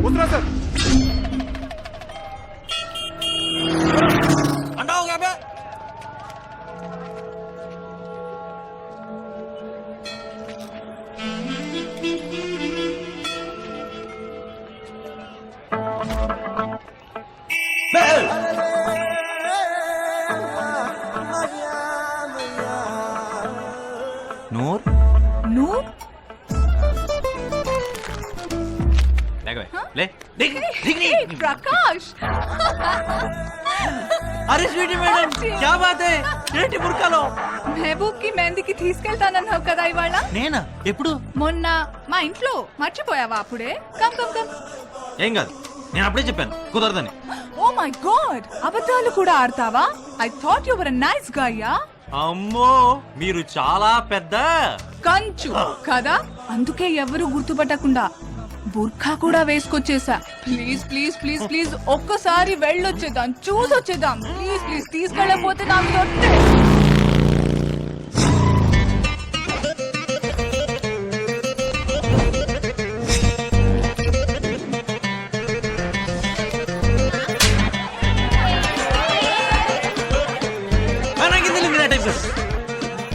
S2: వస్తున్నా సార్.
S3: నూర్
S1: నూర్
S3: లే
S1: ప్రకాష్.
S11: అరే స్వీటీ మేడం క్యా బాత్ హై? ఏంటి బుర్కాలో?
S1: మెహబూబ్ కి మెహందీకి తీసుకెళ్తానన్నావు కదా ఇవాళ.
S11: నేనా? ఎప్పుడు?
S1: మొన్న మా ఇంట్లో మర్చిపోయావా అప్పుడే? Come come come.
S3: ఏం కాదు, నేను అప్పుడే చెప్పాను కుదరదని.
S1: ఓ మై గాడ్, అబద్ధాలు కూడా ఆడతావా? I thought you were a nice guy. Yeah
S3: అమ్మో, మీరు చాలా పెద్ద
S1: కంచు కదా, అందుకే ఎవరు గుర్తుపట్టకుండా బుర్ఖా కూడా వేసుకొచ్చేసా. ప్లీజ్ ప్లీజ్ ప్లీజ్ ప్లీజ్ ఒక్కసారి వెళ్ళొచ్చేద్దాం, చూసొచ్చేద్దాం. ప్లీజ్ ప్లీజ్ తీసుకెళ్ళకపోతే నాకు దొరికితే.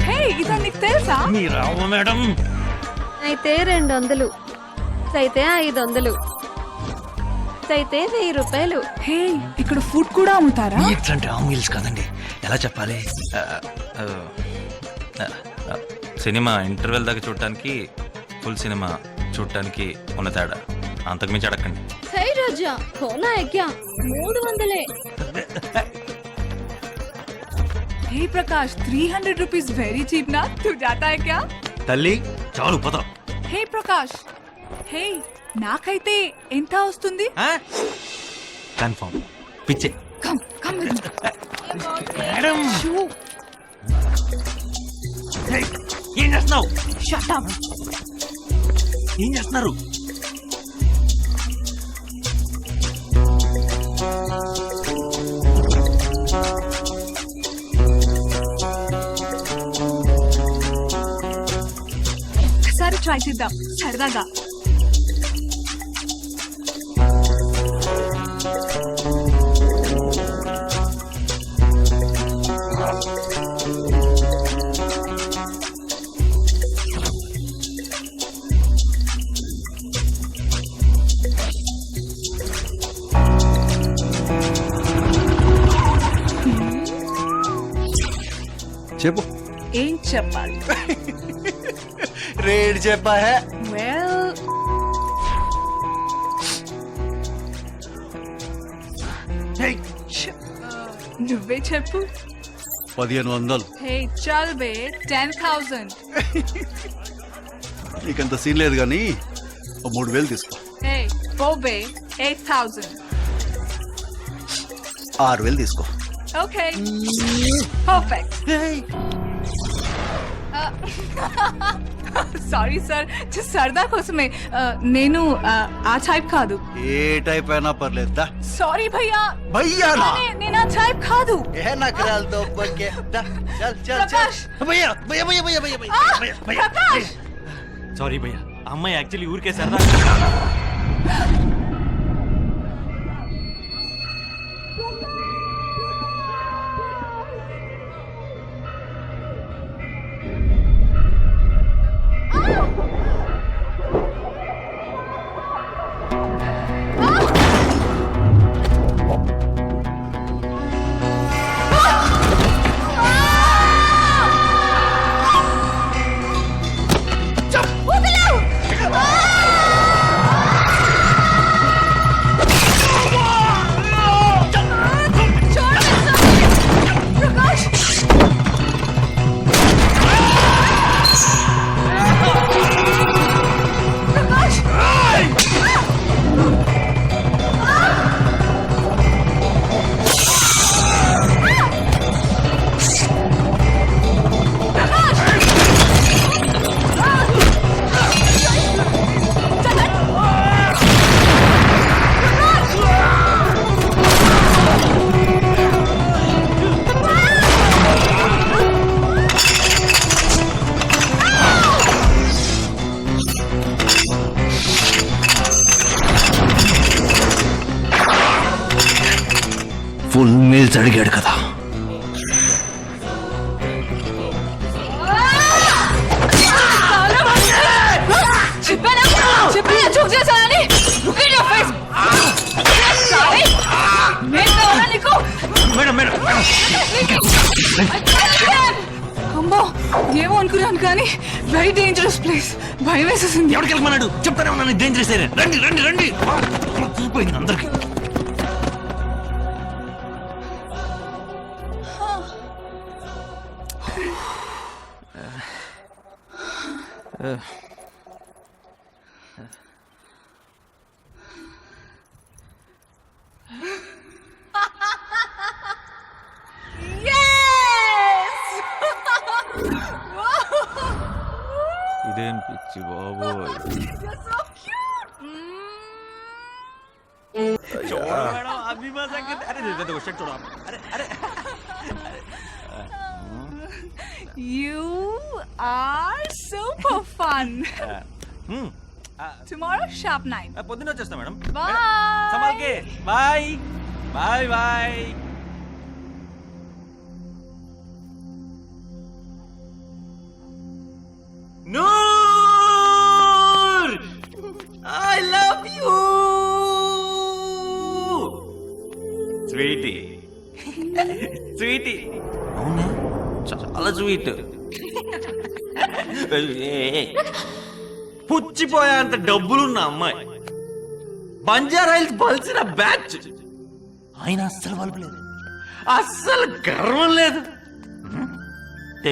S1: హే, ఇదా నీకు తెలుసా?
S3: మీరావు మేడం.
S12: అయితే 200, అయితే 500, అయితే 1000 రూపాయలు.
S1: హే, ఇక్కడ ఫుడ్ కూడా అమ్ముతారా?
S11: ఇట్లాంటి ఆ మీల్స్ కాదండి, ఎలా చెప్పాలి?
S3: సినిమా ఇంటర్వెల్ దాకా చూడటానికి ఫుల్ సినిమా చూడటానికి ఉన్న తేడా అంతకుమించి అడగండి.
S12: హే రాజా, కోనా ఎక్యా 300.
S1: हे प्रकाश, 300 रुपीज वेरी चीप ना. तू जाता है क्या?
S3: తల్లి చాలు పద.
S1: हे प्रकाश, हे నాకైతే ఎంత వస్తుంది?
S3: కన్ఫర్మ్ పిచ్చే.
S1: కమ్ కమ్
S3: మేడం ఏం చేస్తున్నావు?
S1: Shut up.
S3: ఏం చేస్తున్నారు?
S1: ఒకసారి ట్రై చేద్దాం సరదాగా.
S2: చెప్పు.
S1: ఏం చెప్పాలి?
S2: రేట్ చెప్పా.
S1: వెల్, నువ్వే చెప్పు.
S7: 1500.
S1: హే చల్ బే 10,000.
S7: నీకంత సీన్ లేదు కానీ 3000 తీసుకో.
S1: హే బోబే 8,000.
S7: 6000 తీసుకో.
S1: Okay perfect. సారీ సార్, సరదా కోసమే. నేను ఆ టైప్ కాదు.
S7: ఏ టైప్ అయినా పర్లేదు.
S1: సారీ భయ్యా.
S7: భయ్యానా?
S1: నేను ఆ టైప్ కాదు.
S7: ఏ నకరాలతో బక్కే. చల్ చల్
S1: ప్రకాష్.
S7: భయ్యా భయ్యా భయ్యా భయ్యా భయ్యా భయ్యా.
S1: ప్రకాష్,
S3: సారీ భయ్యా, అమ్మాయి యాక్చువల్లీ ఊరికే సరదా.
S9: ఫుల్ మీల్స్ అడిగాడు కదా.
S14: అమ్మో ఏమో అనుకున్నాను కానీ వెరీ డేంజరస్ ప్లేస్, భయం వేసేసింది.
S3: ఎవరికి వెళ్ళమన్నాడు? చెప్తానే ఉన్నాను డేంజరస్ ఏరియా. రండి రండి రండి. చూపోయింది అందరికి. ఇదేం పిచ్చి బాబోయ్.
S14: You are super fun. Tomorrow sharp 9.
S3: పొద్దున్న వచ్చేస్తా మేడం.
S14: Bye.
S3: సమాల్కే bye bye bye. Noor I love you sweetie. Sweetie అవునా? చాలా స్వీట్. పుచ్చిపోయేంత డబ్బులున్న అమ్మాయి, బంజారా హిల్స్ బలిసిన బ్యాచ్. ఆయన అస్సలు వలపలేదు, అస్సలు గర్వం లేదు,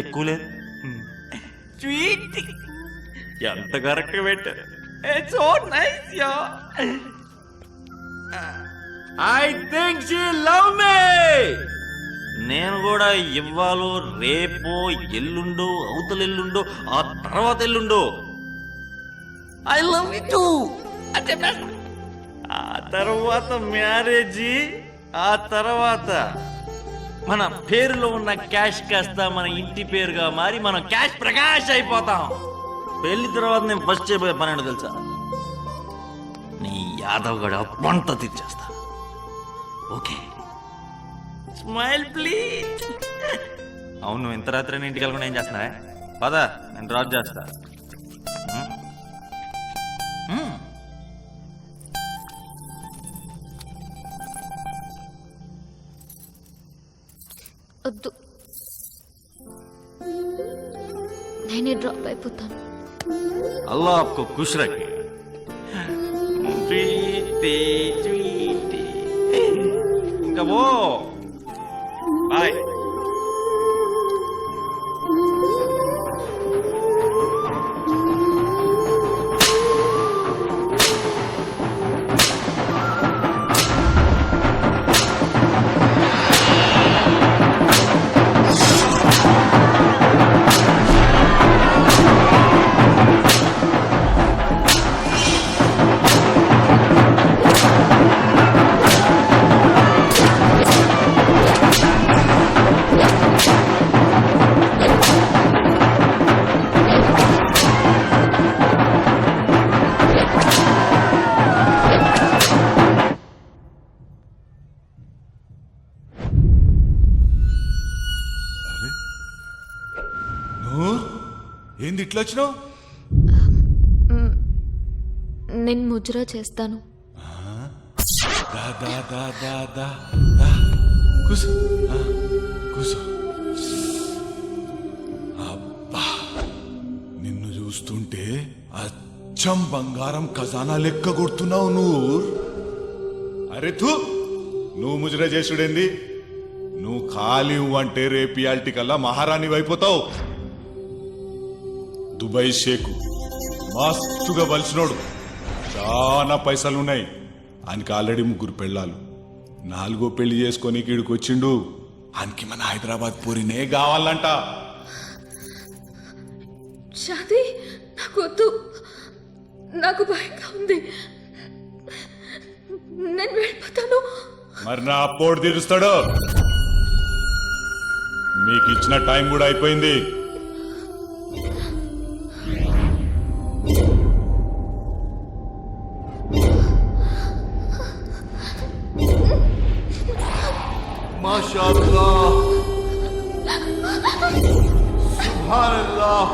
S3: ఎక్కువ లేదు. స్వీట్ ఎంత కరెక్ట్ పెట్టారు. It's so nice yeah. I think she love మీ. నేను కూడా ఇవ్వాలో రేపో ఎల్లుండో అవతల ఎల్లుండో ఆ తర్వాత ఎల్లుండో ఐ లవ్ యూ టూ అంటే ఆ తర్వాత మ్యారేజీ, ఆ తర్వాత మన పేరులో ఉన్న క్యాష్ కాస్త మన ఇంటి పేరుగా మారి మనం క్యాష్ ప్రకాష్ అయిపోతాం. పెళ్లి తర్వాత నేను ఫస్ట్ చేయబోయే పని ఏంటో తెలుసా? నీ యాదవ్ గడ పంట తీర్చేస్తా. Okay smile please. అవును ఇంత రాత్రి ఇంటికి వెళ్ళకుండా ఏం చేస్తున్నావే? పదా నేను డ్రాప్ చేస్తా.
S14: వద్దు, నేనే డ్రాప్ అయిపోతాను.
S3: అల్లా ఆప్కో ఖుష్ రఖే. Sweetie sweetie. ఇంకా ఓ బాయ్.
S10: ఏంది ఇట్లా వచ్చినావు?
S14: నేను ముజ్రా చేస్తాను.
S10: కూసో కూసో. అబ్బా నిన్ను చూస్తుంటే అచ్చం బంగారం ఖజానా లెక్క కొడుతున్నావు నువ్వు. అరే తూ, నువ్వు ముజరా చేసుడేంది? నువ్వు ఖాళీ అంటే రేపు ఇయాల్టి కల్లా మహారాణి అయిపోతావు. దుబాయ్ షేకు మస్తుగా బలిసినోడు, చాలా పైసలున్నాయి. ఆయనకి ఆల్రెడీ 3 పెళ్ళాలు, 4వ పెళ్లి చేసుకొని ఈడికి వచ్చిండు. ఆయనకి మన హైదరాబాద్ పూరినే కావాలంట.
S14: షాదీ నాకు వద్దు, నాకు భయంగా ఉంది, నేను వెళ్ళిపోతాను.
S10: మరి నా అప్పోడు తీరుస్తాడు. మీకు ఇచ్చిన టైం కూడా అయిపోయింది.
S8: माशाअल्लाह सुभान अल्लाह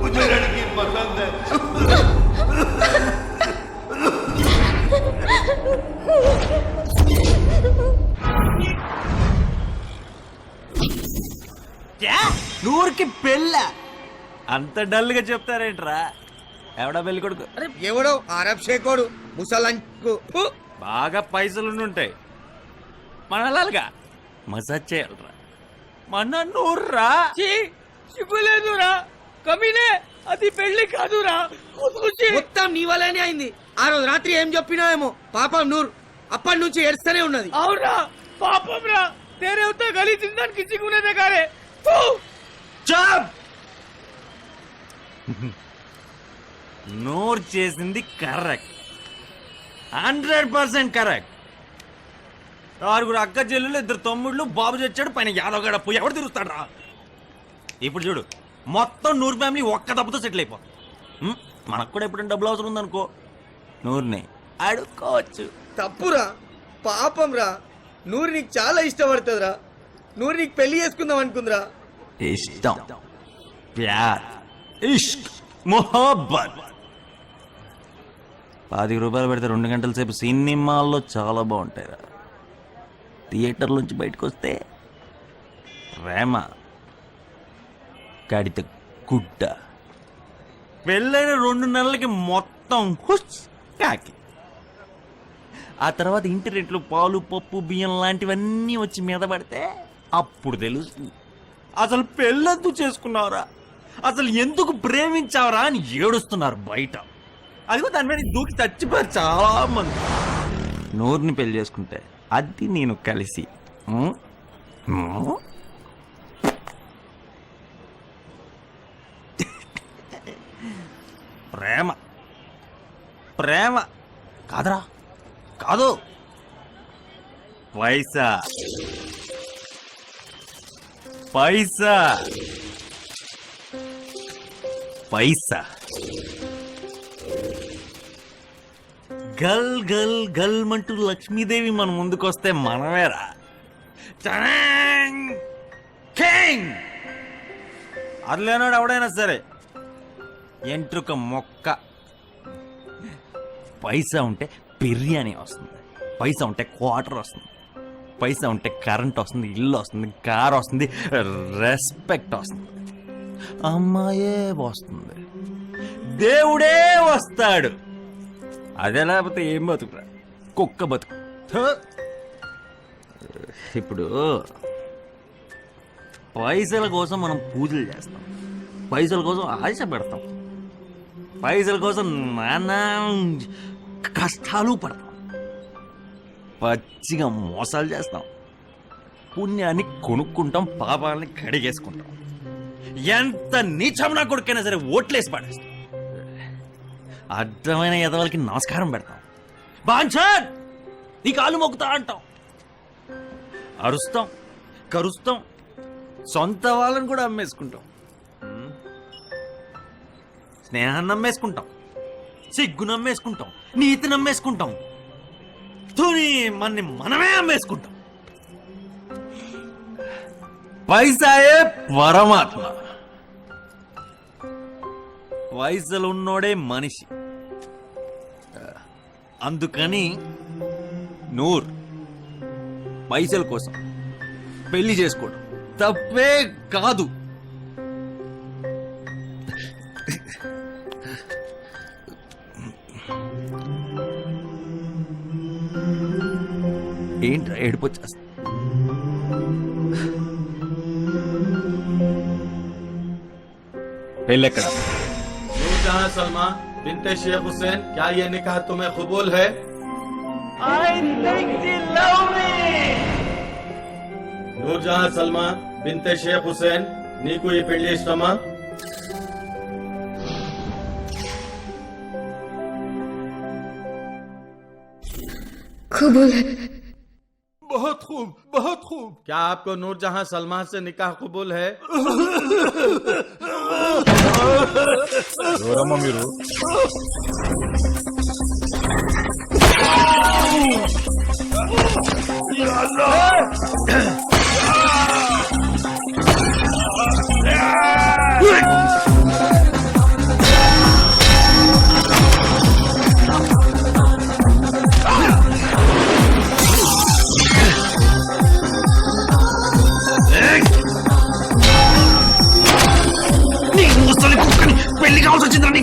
S8: मुझे लड़की पसंद है।
S3: నూరుకి పెళ్ళ అంత డల్ గా చెప్తారేంట్రా? ఎవడా పెళ్లి కొడుకు?
S13: ఎవడో అరబ్ షేకోడు ముసలంకు
S3: బాగా పైసలుంటాయి మనలాగా మసాజ్ చేయాలరా. మన నూర్రా
S4: సిగ్గులేదురా కమీనే, అది పెళ్లి కాదురా.
S13: మొత్తం నీ వల్లనే అయింది. ఆ రోజు రాత్రి ఏం చెప్పినావేమో పాపం నూర్ అప్పటి నుంచి ఏడుస్తూనే ఉన్నది.
S4: అవునా పాపం రా, తేరే ఉత్తా గలీ జిందాన్ కిసి గునే దేగారే.
S3: చాప్ నూర్ చేసింది కరెక్ట్, 100% కరెక్ట్. ఆరుగురు అక్క చెల్లెలు, 2 తమ్ముళ్ళు, బాబు చచ్చాడు, పైన యాదవ్ గడ పోయి ఎవరు తిరుగుతాడు రా. ఇప్పుడు చూడు, మొత్తం నూరు ఫ్యామిలీ ఒక్క దెబ్బతో సెటిల్ అయిపో. మనకు కూడా ఎప్పుడైనా డబ్బులు అవసరం ఉందనుకో, నూరుని అడుక్కోవచ్చు.
S13: తప్పురా, పాపం రా. నూరు నీకు చాలా ఇష్టపడుతుందిరా. నూరు నీకు పెళ్లి చేసుకుందాం అనుకుందిరా.
S3: ఇష్టం, ప్యార్, ఇష్క్, మొహబ్బత్. 10 రూపాయలు పెడితే 2 గంటల సేపు సినిమాల్లో చాలా బాగుంటాయిరా. థియేటర్ నుంచి బయటకు వస్తే ప్రేమ కడిత గుడ్డ. పెళ్ళైన 2 నెలలకి మొత్తం హుస్ కాకి. ఆ తర్వాత ఇంటి రెంట్లు, పాలు, పప్పు, బియ్యం లాంటివన్నీ వచ్చి మీద పడితే అప్పుడు తెలుస్తుంది అసలు పెళ్ళెందుకు చేసుకున్నావురా, అసలు ఎందుకు ప్రేమించావురా అని ఏడుస్తున్నారు బయట. అదిగో దాని మీద దూకి చచ్చిపోయారు చాలా మంది. నూరుని పెళ్లి చేసుకుంటే అది నేను కలిసి ప్రేమ ప్రేమ కాదరా, కాదు, పైసా పైసా పైసా. గల్ గల్ గల్ మంటూ లక్ష్మీదేవి మన ముందుకొస్తే మనమేరా కింగ్. అది లేనాడు ఎవడైనా సరే ఎంట్రుక మొక్క. పైసా ఉంటే బిర్యానీ వస్తుంది, పైసా ఉంటే క్వార్టర్ వస్తుంది, పైసా ఉంటే కరెంట్ వస్తుంది, ఇల్లు వస్తుంది, కార్ వస్తుంది, రెస్పెక్ట్ వస్తుంది, అమ్మాయే వస్తుంది, దేవుడే వస్తాడు. అదే లేకపోతే ఏం బతుకురా, కుక్క బతుకు. ఇప్పుడు పైసల కోసం మనం పూజలు చేస్తాం, పైసల కోసం ఆశ పెడతాం, పైసల కోసం నానా కష్టాలు పడతాం, పచ్చిగా మోసాలు చేస్తాం, పుణ్యాన్ని కొనుక్కుంటాం, పాపాలని కడిగేసుకుంటాం, ఎంత నీచమనా కొడుకైనా సరే ఓట్లేసి పడేస్తాం, అడ్డమైన ఎదవలకి నమస్కారం పెడతాం, బాంఛన్ నీ కాలు మొక్కుతా అంటాం, అరుస్తాం, కరుస్తాం, సొంత వాళ్ళని కూడా అమ్మేసుకుంటాం, స్నేహాన్ని నమ్మేసుకుంటాం, సిగ్గు నమ్మేసుకుంటాం, నీతి నమ్మేసుకుంటాం, తుని మన్ని మనమే అమ్మేసుకుంటాం. పైసాయే పరమాత్మ, పైసలున్నోడే మనిషి. అందుకని నూర్ పైసల కోసం పెళ్లి చేసుకోవడం తప్పే కాదు. ఏంట్రా ఏడిపోచ్చేస్తా? పెళ్ళెక్కడ?
S5: नूरजहां सलमा बिनते शेख हुसैन, क्या ये निकाह तुम्हें कबूल है? नूरजहां सलमा बिनते शेख हुसैन, నీకు ఈ పెళ్లి ఇష్టమా?
S14: कबूल है।
S5: बहुत खूब, बहुत खूब. क्या आपको नूरजहां सलमा से निकाह कबूल है?
S9: ఎవరమ్మా మీరు?
S2: పెళ్లి కావాల్సి వచ్చిందండి.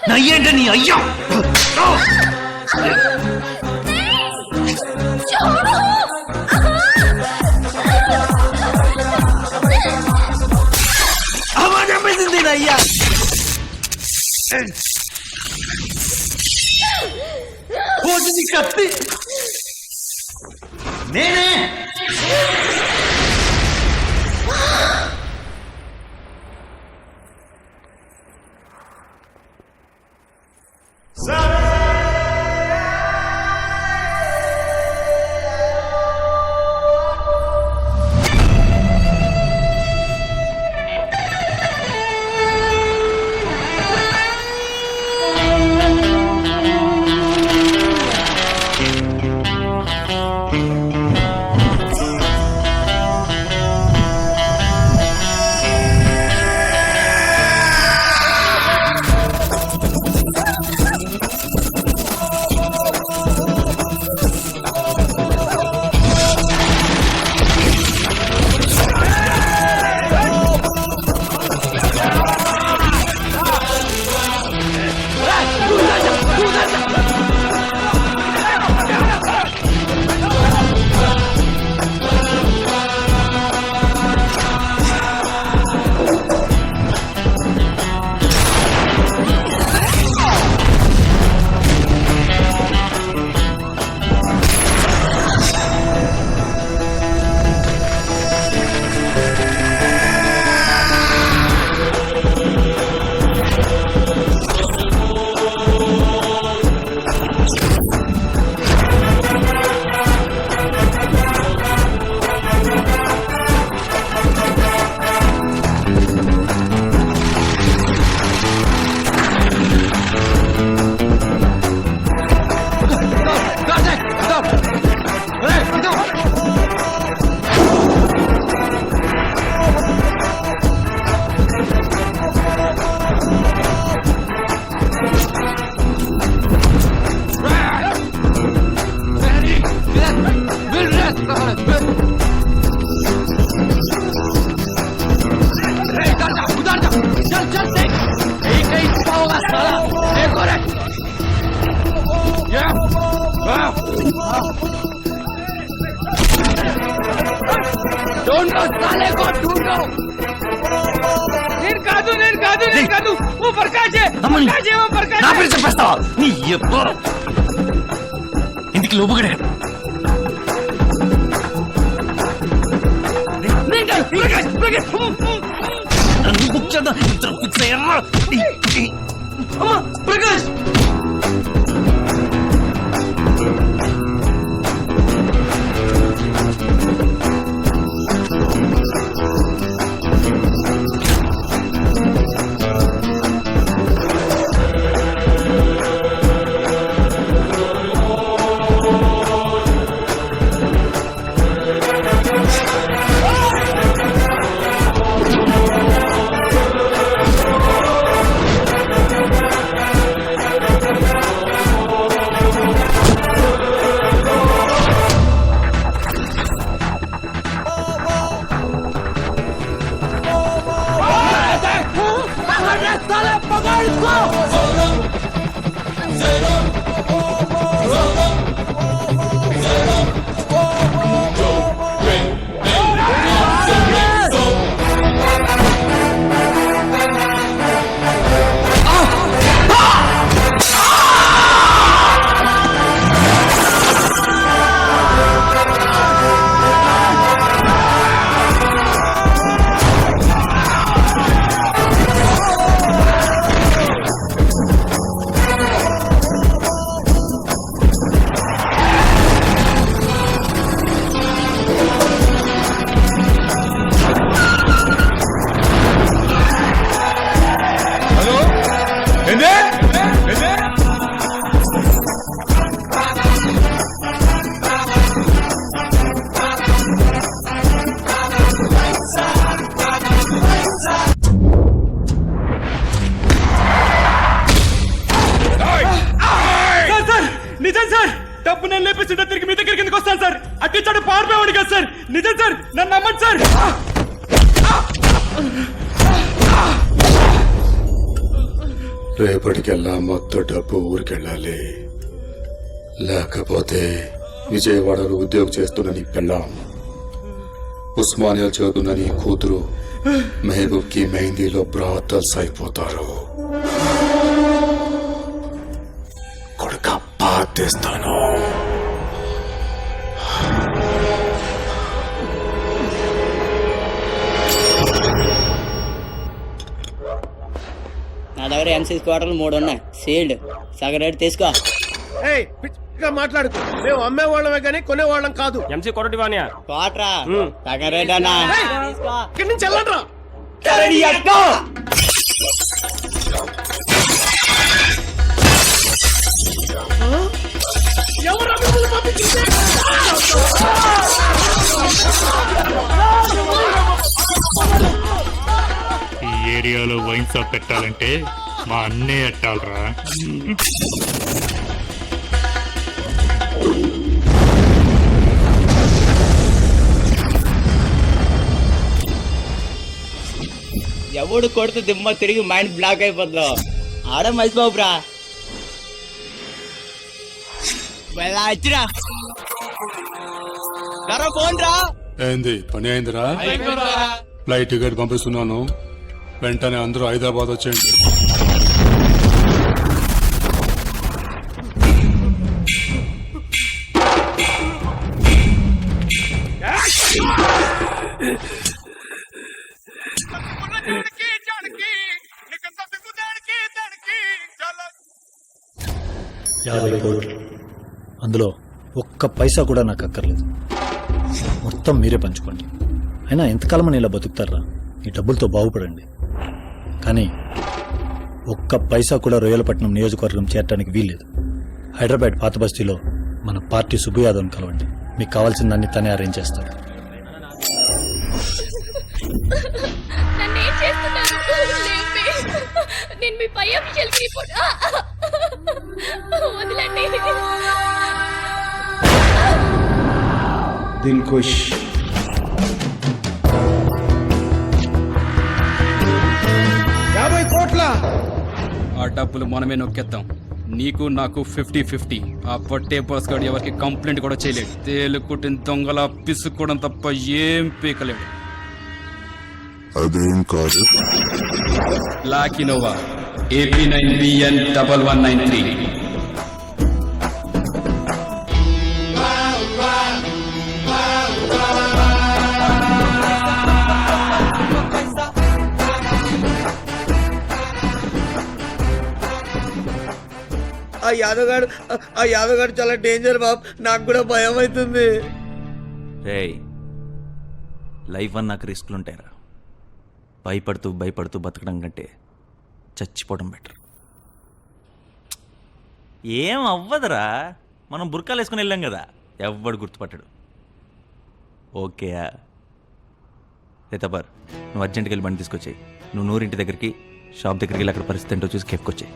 S2: నయ్యేంటే నీ అయ్యా
S11: చంపేసింది అయ్యా. కత్తి నేనే.
S2: చెప్పేస్తావా నీ ఇంటికి లోపుగడే ప్రకాష్
S5: నిజం సార్, డబ్బు నేను లేపేసింటే తిరిగి మీ దగ్గరికి ఎందుకు వస్తాను సార్? అట్టించాడు పారిపోయాడు కదా సార్. నిజం సార్, నన్ను నమ్మండి సార్.
S10: రేపటికెల్లా మొత్తం డబ్బు ఊరికెళ్ళాలి, లేకపోతే విజయవాడలో ఉద్యోగం చేస్తున్న నీ పిల్లం, ఉస్మానియా చదువుతున్న నీ కూతురు మెహబూబ్ కి మెహందీలో బ్రాతల్స్ అయిపోతారు. కొడుక పాతేస్తాను.
S13: నా దగ్గర ఎంసీ క్వార్టర్లు 3 ఉన్నాయి, సీల్డ్ సగం రేటు తీసుకో.
S5: మాట్లాడుకో, మేము అమ్మే వాళ్ళమే కానీ కొనేవాళ్ళం కాదు.
S6: ఎంసీ కొరటివానియా
S13: క్వార్టరా సగం రేట్ అన్నా.
S5: ఇక్కడి నుంచి వెళ్ళండి రా.
S10: ఈ ఏరియాలో వైన్ షాప్ పెట్టాలంటే మా అన్నే ఎట్టాలరా.
S13: ఎవడు కొడుతూ దిమ్మ తిరిగి మైండ్ బ్లాక్ అయిపోతుందో ఆడ మర్చిపోవు బ్రా. వచ్చిరా ఫోన్ రా.
S10: ఏంది పని అయిందిరా? ఫ్లైట్ టికెట్ పంపిస్తున్నాను, వెంటనే అందరూ హైదరాబాద్ వచ్చేయండి.
S7: అందులో ఒక్క పైసా కూడా నాకు అక్కర్లేదు, మొత్తం మీరే పంచుకోండి. అయినా ఎంతకాలం అని ఇలా బతుకుతారా? ఈ డబ్బులతో బాగుపడండి. కానీ ఒక్క పైసా కూడా రొయ్యలపట్నం నియోజకవర్గం చేరడానికి వీల్లేదు. హైదరాబాద్ పాత బస్తీలో మన పార్టీ సుబ్బు యాదవ్ని కలవండి, మీకు కావాల్సిందాన్ని తనే అరేంజ్ చేస్తాడు.
S12: నేను మీ పై ఆఫీషియల్ రిపోర్ట్ వదలండి.
S5: దిల్కుష్
S6: ఆ డబ్బులు మనమే నొక్కేద్దాం. నీకు నాకు 50-50. ఆ పట్టే బస్ గాడు ఎవరికి కంప్లైంట్ కూడా చేయలేడు. తేలుకుట్టిన దొంగల పిసుక్కోవడం తప్ప ఏం పీకలేడు.
S10: అదేం కాదు.
S6: Black Innova AP9BN 1193.
S13: ఆ యాదవ్ గారు చాలా డేంజర్ బాబ్, నాకు కూడా భయం అవుతుంది.
S3: రేయ్, లైఫ్ అన్నాక రిస్క్లు ఉంటాయిరా. భయపడుతూ బతకడం కంటే చచ్చిపోవడం బెటర్. ఏం అవ్వదురా, మనం బుర్కాలు వేసుకుని వెళ్ళాం కదా, ఎవ్వడు గుర్తుపట్టాడు. ఓకేయా? రేతబర్, నువ్వు అర్జెంట్కి వెళ్ళి బండి తీసుకొచ్చాయి. నువ్వు నూరింటి దగ్గరికి, షాప్ దగ్గరికి వెళ్ళి అక్కడ పరిస్థితి ఏంటో చూసి కేపుకొచ్చాయి.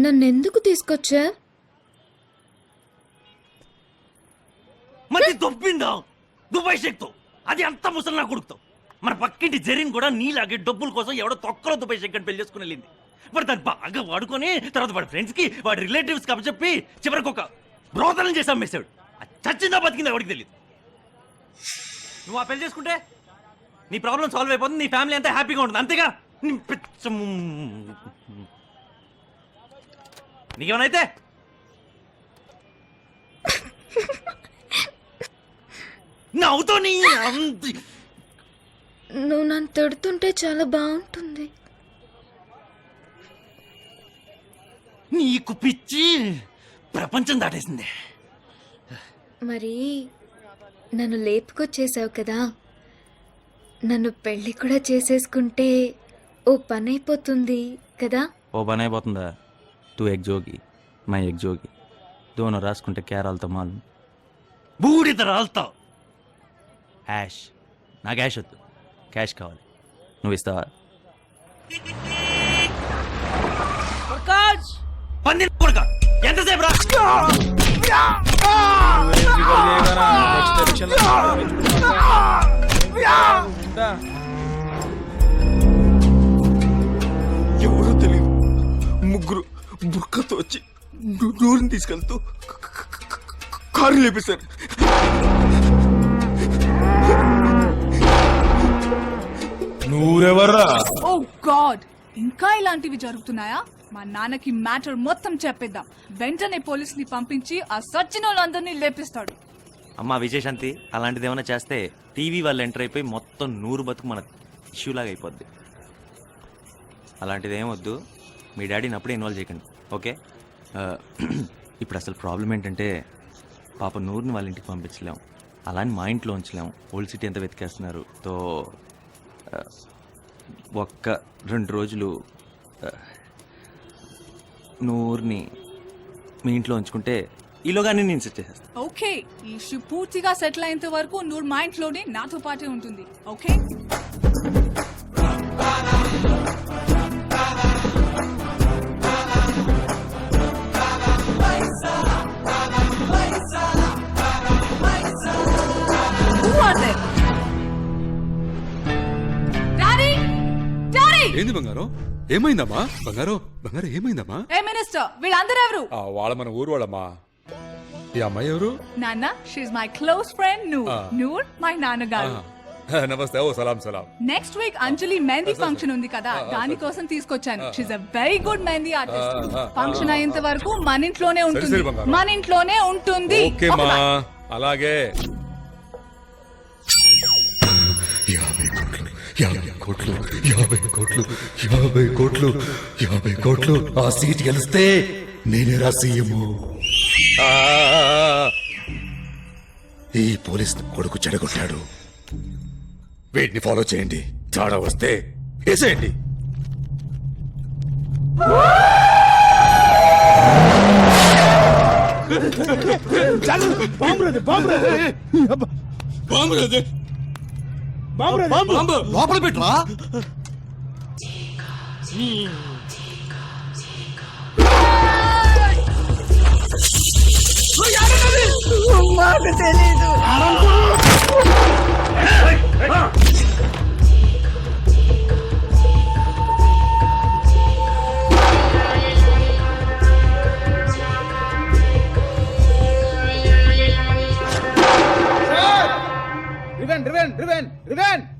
S14: నన్నెందుకు తీసుకొచ్చా?
S11: మరి దొబ్బిందా దుబాయ్ షేక్తో, అది అంత ముసలి కొడుకుతావు. మన పక్కింటి జరీన్ కూడా నీలాగే డబ్బుల కోసం ఎవడో తొక్కలో దుబాయ్ షేక్ అని పెళ్లి చేసుకుని వెళ్ళింది. మరి దాన్ని బాగా వాడుకొని తర్వాత వాడి ఫ్రెండ్స్ కి వాడి రిలేటివ్స్ కి చెప్పి చివరికి ఒక బ్రోతలం చేసి అమ్మేశాడు. చచ్చిందా బతికిందా ఎవరికి తెలియదు. నువ్వు ఆ పెళ్లి చేసుకుంటే నీ ప్రాబ్లం సాల్వ్ అయిపోతుంది, నీ ఫ్యామిలీ అంతా హ్యాపీగా ఉంటుంది. అంతేగా నీకేమనైతే నవ్వుతో నీ
S14: నువ్వు నన్ను తిడుతుంటే చాలా బాగుంటుంది.
S11: నీకు పిచ్చి ప్రపంచం దాటేసింది.
S14: మరి నన్ను లేపుకొచ్చేసావు కదా, నన్ను పెళ్లి కూడా చేసేసుకుంటే ఓ పని అయిపోతుంది కదా.
S3: ఓ పని అయిపోతుందా? తూ ఎగ్ జోగి మై ఎగ్ జోగి దోనో రాసుకుంటే కేరాలతో మాలు
S11: బూడిద రాల్తావు.
S3: యాష్. నాకు యాష్ వద్దు, క్యాష్ కావాలి. నువ్వు ఇస్తావా?
S4: ప్రకాష్
S11: పంది కొడుక ఎంతసేపు రా?
S5: ఎవరో తెలియదు ముగ్గురు బుర్కతో వచ్చి నూరుని తీసుకెళ్తూ కారు లేపేశారు.
S10: నూరెవర్రా?
S14: ఓ గాడ్, ఇంకా ఇలాంటివి జరుగుతున్నాయా? మా నాన్నకి మ్యాటర్ మొత్తం చెప్పేద్దాం. వెంటనే పోలీసుని పంపించి ఆ సచ్చిన వాళ్ళందరినీ లేపిస్తాడు.
S3: అమ్మా విజయశాంతి, అలాంటిది ఏమైనా చేస్తే టీవీ వాళ్ళు ఎంటర్ అయిపోయి మొత్తం 100 బతుకు మన ఇష్యూలాగా అయిపోద్ది. అలాంటిది ఏమొద్దు. మీ డాడీని అప్పుడే ఇన్వాల్వ్ చేయకండి, ఓకే? ఇప్పుడు అసలు ప్రాబ్లం ఏంటంటే పాప నూరుని వాళ్ళ ఇంటికి పంపించలేము, అలాని మా ఇంట్లో ఉంచలేము. ఓల్డ్ సిటీ అంతా వెతికేస్తున్నారు. తో ఒక్క 2 రోజులు నూరుని మీ ఇంట్లో ఉంచుకుంటే ఈలోగానే నేను సెట్ చేసేస్తాను.
S14: ఓకే, ఈ ఇష్యూ పూర్తిగా సెటిల్ అయ్యేంత వరకు నూరు మా ఇంట్లోనే నాతో పాటే ఉంటుంది. ఓకే?
S10: ఏంది బంగారం? ఏమైందమ్మా? బంగారం ఏమైందమ్మా?
S14: ఏ మినిస్టర్, వీళ్ళందరూ ఎవరు?
S10: వాళ్ళ మన ఊరు వాళ్ళమ్మా. ఈ అమ్మాయి ఎవరు?
S14: నాన్న, she's my close friend Noor. Noor my నాన్నగారు.
S10: నమస్తే. ఓ సలాం సలాం.
S14: Next week Anjali mehndi function ఉంది కదా, దానికోసం తీసుకొచ్చాను. She's a very good mehndi artist. Function అయ్యేంత వరకు మన ఇంట్లోనే ఉంటుంది. మన ఇంట్లోనే ఉంటుంది.
S10: ఓకే మా, అలాగే.
S8: 50 కోట్లు ఆ సీట్ గెలిస్తే నేనే రాసీయము. ఈ పోలీస్ కొడుకు చెడగొట్టాడు, వీటిని ఫాలో చేయండి. తేడా వస్తే వేసేయండి.
S2: లోపల పెట్టరా?
S4: మాకు తెలీదు.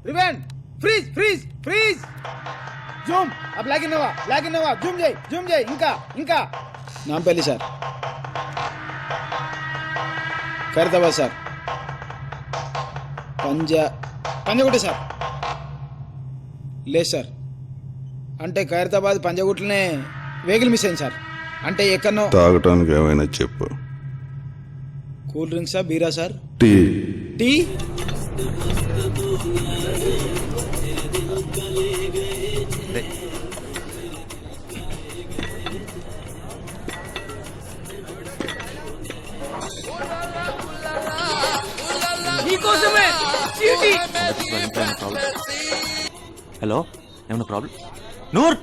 S6: रिवेन फ्रीज जूम अब लागिन नवा जूम जाए ఇంకా Nampally sir, Khairatabad sir, Panjagutta sir. లేదు సార్, అంటే ఖైరతాబాద్ పంజగుట్లనే వెహికల్ మిస్ అయింది సార్. అంటే ఎక్కడో
S8: తాగటానికి ఏమైనా చెప్పు.
S6: కూల్ డ్రింక్సా, బీరా సార్?
S8: టీ.
S6: టీ?
S4: నీకోసమే చీటీ.
S3: హలో, ఏమన్నా ప్రాబ్లం? నూర్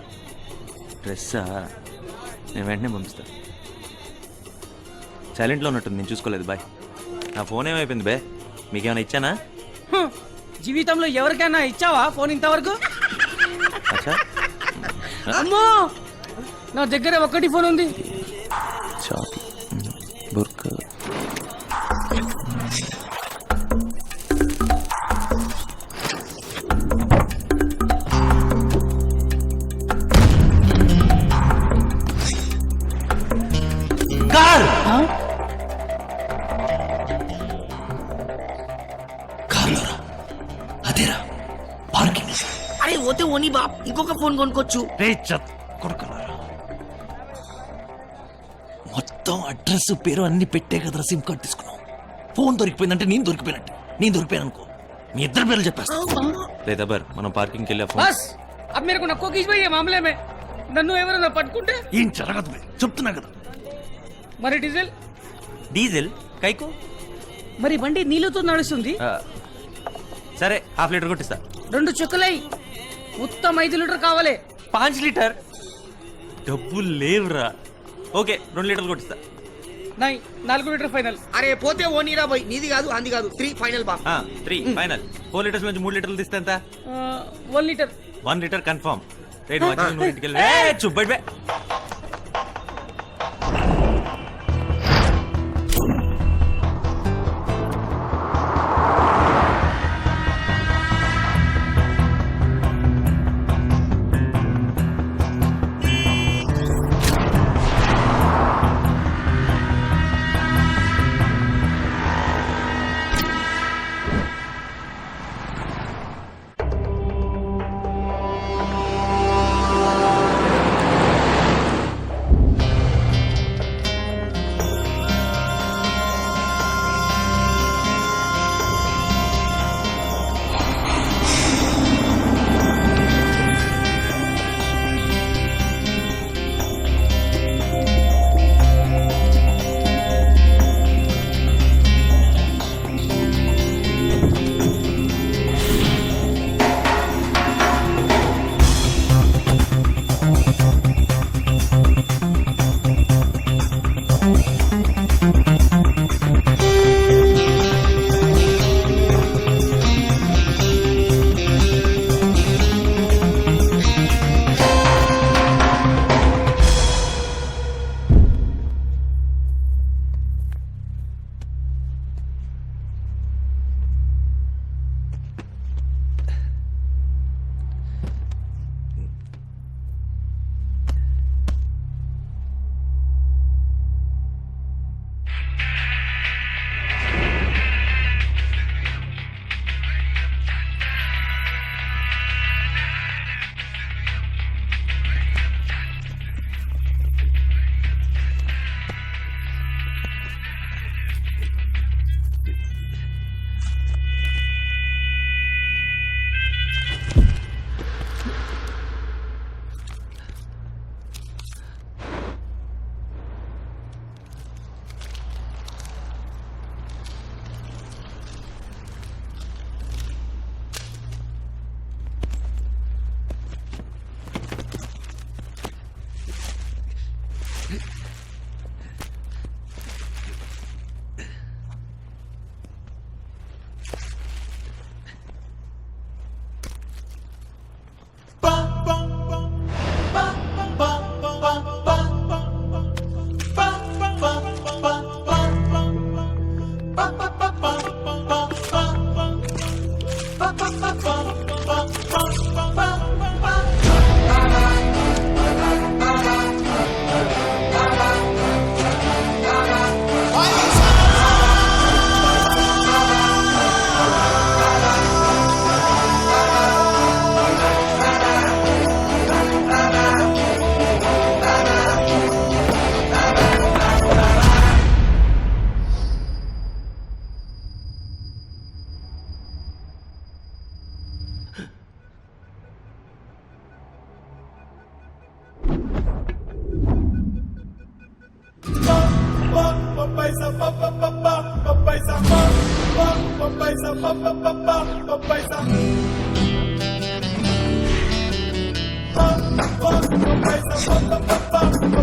S3: డ్రెస్సా? నేను వెంటనే పంపిస్తా. సైలెంట్లో ఉన్నట్టుంది, నేను చూసుకోలేదు. బాయ్. నా ఫోన్ ఏమైపోయింది బే? మీకేమైనా ఇచ్చానా?
S4: జీవితంలో ఎవరికైనా ఇచ్చావా ఫోన్ ఇంతవరకు?
S3: అచ్చా
S4: అమ్మో, నా దగ్గర ఒకటి ఫోన్ ఉంది.
S3: చాపి బుర్క
S11: అదేరా పార్కింగ్.
S13: అరే ఓతే ఓని బాప్, ఇంకొక ఫోన్ కొనుక్కోవచ్చు.
S11: మొత్తం అడ్రస్ పేరు అన్ని పెట్టే కదరా సిమ్ కార్డ్ తీసుకున్నావు. ఫోన్ దొరికిపోయిందంటే నేను దొరికిపోయినట్టు. నేను దొరికిపోయాను అనుకో, మీ ఇద్దరు పేర్లు చెప్పేస్తా.
S3: లేదబ్బర్, మనం పార్కింగ్కి వెళ్ళా ఫోన్.
S4: బస్ అబ్ మేరకు నక్కో కీజ్ మామలే మే. నన్ను ఎవరైనా పట్టుకుంటే
S11: ఏం జరగదు బే, చెప్తున్నా కదా.
S4: మరి డీజిల్
S3: డీజిల్ కైకు.
S4: మరి బండి నీళ్ళతో నడుస్తుంది.
S3: సరే, ½ లీటర్ కొట్టిస్తా.
S4: 2 చుక్కలై మొత్తం 5 లీటర్ కావాలి.
S3: 5 లీటర్ డబ్బులు లేవురా. ఓకే, 2 లీటర్లు కొట్టిస్తా.
S4: 4 లీటర్ ఫైనల్.
S13: అరే పోతే ఓనీరా బాయ్, నీది కాదు అంది కాదు. 3 ఫైనల్ బాప్.
S3: 3 ఫైనల్. 4 లీటర్స్ నుంచి 3 లీటర్లు తీస్తే ఎంత?
S4: 1 లీటర్.
S3: 1 litre confirm. రేట్ వచ్చి ఇంటికి వెళ్ళి చుబ్బడి బే.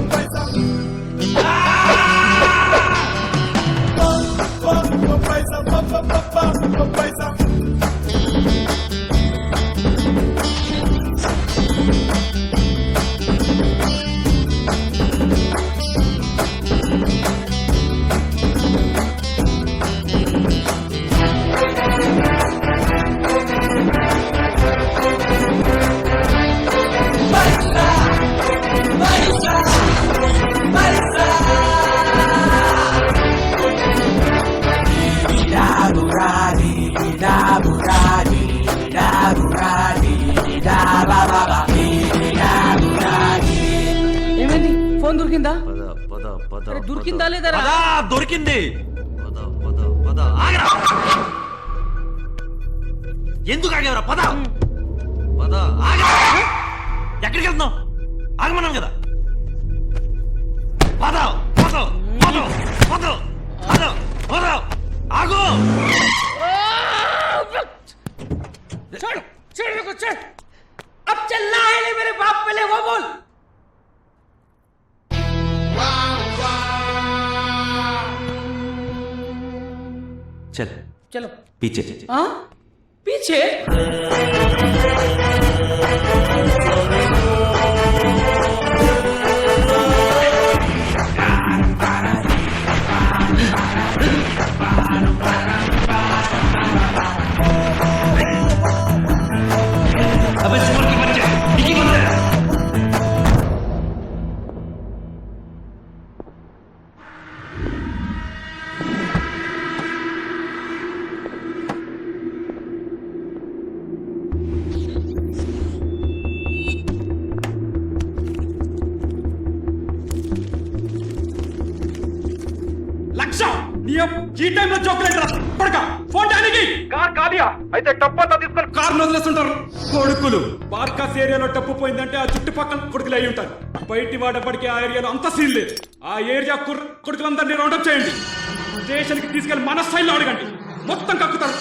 S10: Paisa
S4: ఏమైంది? ఫోన్ దొరికిందా? అరే, దొరికిందా లేదా రా?
S3: దొరికింది. ఆగరా. ఎందుకు ఆగేవరా? పద పద. ఆగరా. ఎక్కడికి వెళ్తున్నావు? ఆగమన్నాను కదా. పద పద పద పద పద పద. ఆగు.
S4: चल चल रुको चल अब चलना है नहीं मेरे बाप पहले वो बोल
S3: चल
S4: चलो
S3: पीछे.
S4: हाँ पीछे
S3: अबे सुअर के बच्चे, डिक्की बंद है.
S5: లక్ష నీ ఈ టైంలో చాక్లెట్ రా పడక ఫోన్ డానికి కార్ కాలియా అయితే టప్పంతా తీసుకొని కార్ వదిలేస్తుంటారు కొడుకులు బార్కాస్ ఏరియాలో టప్పు పోయిందంటే ఆ చుట్టుపక్కల కొడుకులు అయి ఉంటారు బయటి వాడప్పటికి ఆ ఏరియాలో అంత సీన్ లేదు ఆ ఏరియా కొడుకులందరినీ రౌండప్ చేయండి స్టేషన్కి తీసుకెళ్లి మన స్టైల్లో అడగండి మొత్తం కక్కుతారు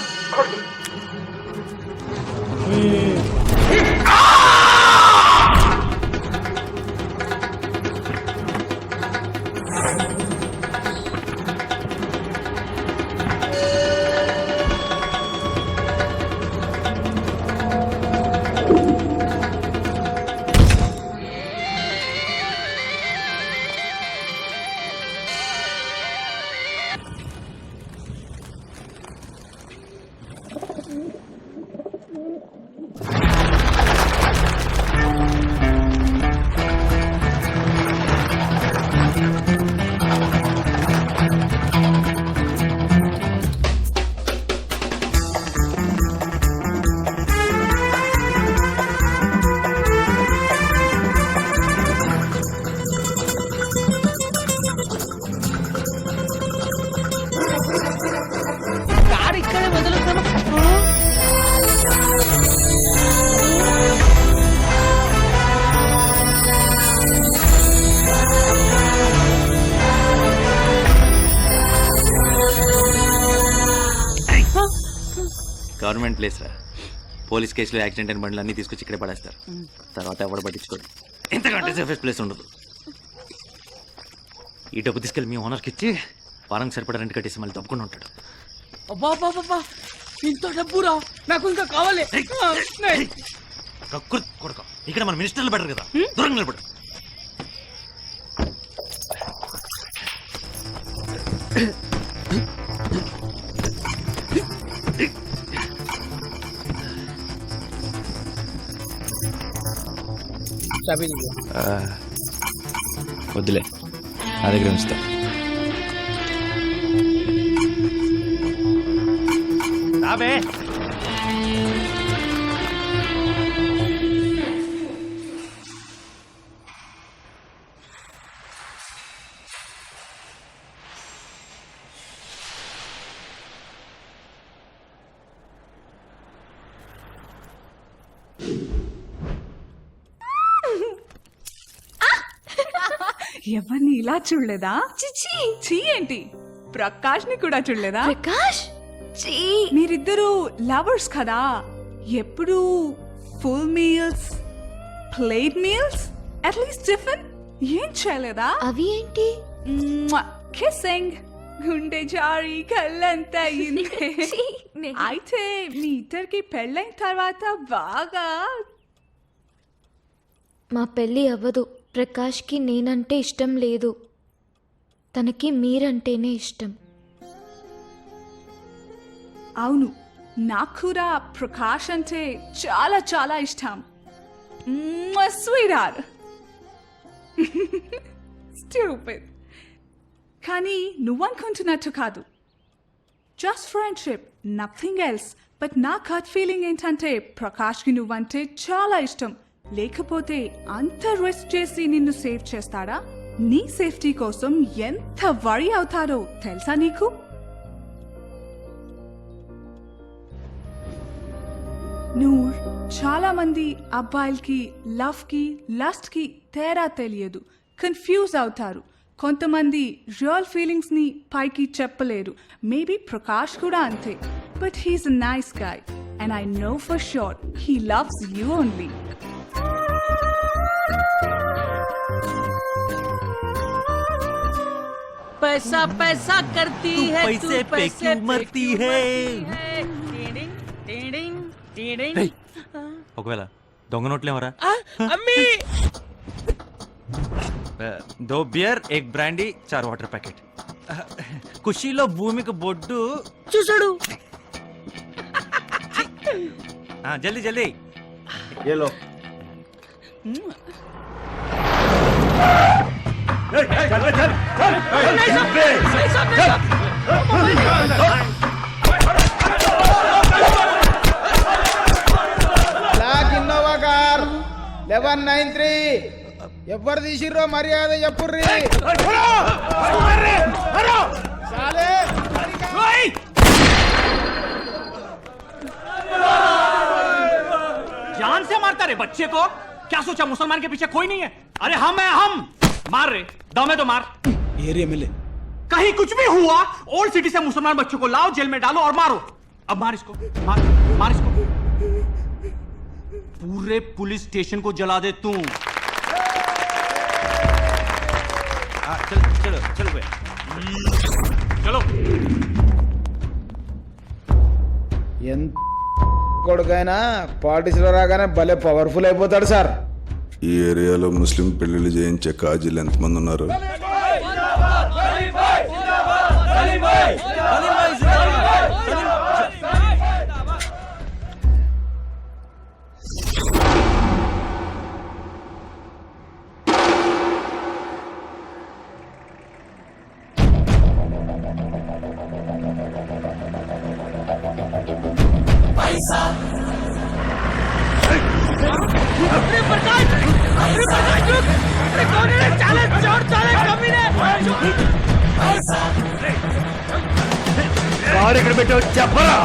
S3: గవర్నమెంట్ ప్లేస్ రా పోలీస్ కేసులో యాక్సిడెంట్ అయిన బండ్లు అన్నీ తీసుకొచ్చి ఇక్కడే పడేస్తారు తర్వాత ఎవరు పట్టించుకోరు ఎంతకంటే సేఫెస్ట్ ప్లేస్ ఉండదు ఈ డబ్బు తీసుకెళ్ళి మీ ఓనర్కి ఇచ్చి వారానికి సరిపడా రెంట్ కట్టేసి మళ్ళీ తప్పకుండా ఉంటాడు
S4: అబ్బా ఇంత డబ్బురా నాకు ఇంకా కావాలి
S3: కక్కుర్తి కొడుకు ఇక్కడ మన మినిస్టర్లు బెటర్ కదా దూరంగా నిలబడు వద్దులే నా దగ్గర ఉంచుతా రాబే
S14: ఎవరిని ఇలా చూడలేదా? చీ ఏంటి? ప్రకాష్ ని కూడా చూడలేదా?
S12: ప్రకాష్
S14: మీరిద్దరు లవర్స్ కదా, ఎప్పుడు full meals, plate meals, at least tiffin. ఏం చేయలేదా?
S12: అవి ఏంటి?
S14: కిస్సింగ్, గుండె జారి కళ్ళంతా అయింది. అయితే మీ ఇద్దరికి పెళ్ళైన తర్వాత బాగా
S12: మా పెళ్ళి అవ్వదు. ప్రకాష్కి నేనంటే ఇష్టం లేదు, తనకి మీరంటేనే ఇష్టం.
S14: అవును, నాకు కూడా ప్రకాష్ అంటే చాలా చాలా ఇష్టం. స్వీట్. స్టూపిడ్. కానీ నువ్వనుకుంటున్నట్టు కాదు. Just friendship, nothing else. But నా గట్ ఫీలింగ్ ఏంటంటే ప్రకాష్కి నువ్వంటే చాలా ఇష్టం. లేకపోతే అంత రిస్క్ చేసి నిన్ను సేవ్ చేస్తాడా? నీ సేఫ్టీ కోసం ఎంత వరీ అవుతాడో తెలుసా నీకు? నూర్, చాలా మంది అబ్బాయిలకి లవ్ కి లస్ట్ కి తేడా తెలియదు, కన్ఫ్యూజ్ అవుతారు. కొంతమంది రియల్ ఫీలింగ్స్ ని పైకి చెప్పలేరు. మేబీ ప్రకాష్ కూడా అంతే. But he's a nice guy and I know for sure he loves you only.
S4: पैसा पैसा करती है तू,
S3: पैसे पे क्यों मरती है? ఒకవేళ దొంగ నోట్లేమరా?
S4: अम्मी
S3: దో beer, egg brandy, 4 water packet. ఖుషీలో భూమికి బొడ్డు
S4: చూసాడు.
S3: జల్దీ జల్దీ.
S5: ये लो.
S6: Black Innova car 1193. ఎవరు తీసిర్రో మర్యాద చెప్పుర్రి. చాలే.
S11: जान से मारता रे बच्चे को. क्या सोचा मुसलमान के पीछे कोई नहीं है? अरे हम है, हम मार रे. दम है तो मार.
S5: एरिया मिले.
S11: कहीं कुछ भी हुआ, ओल्ड सिटी से मुसलमान बच्चों को लाओ, जेल में डालो और मारो. अब मार इसको, मार मार इसको. पूरे पुलिस स्टेशन को जला दे तू.
S3: చలో చలో చలో భయ్యా.
S11: चलो.
S6: ఎంత కొడుకైనా పార్టీస్లో రాగానే భలే పవర్ఫుల్ అయిపోతాడు సార్.
S8: ఈ ఏరియాలో ముస్లిం పెళ్లిళ్ళు చేయించే కాజీలు ఎంతమంది ఉన్నారు?
S3: ఎక్కడ పెట్టావు చెప్పరా?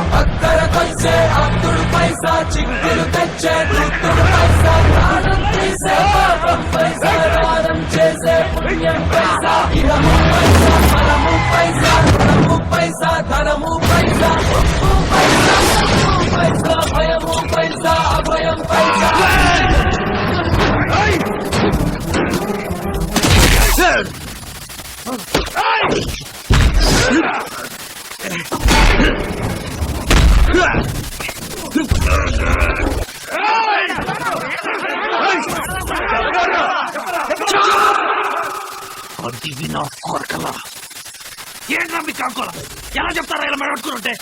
S11: ఎలా చెప్తారా ఇలా మాట్లాడుకుంటే?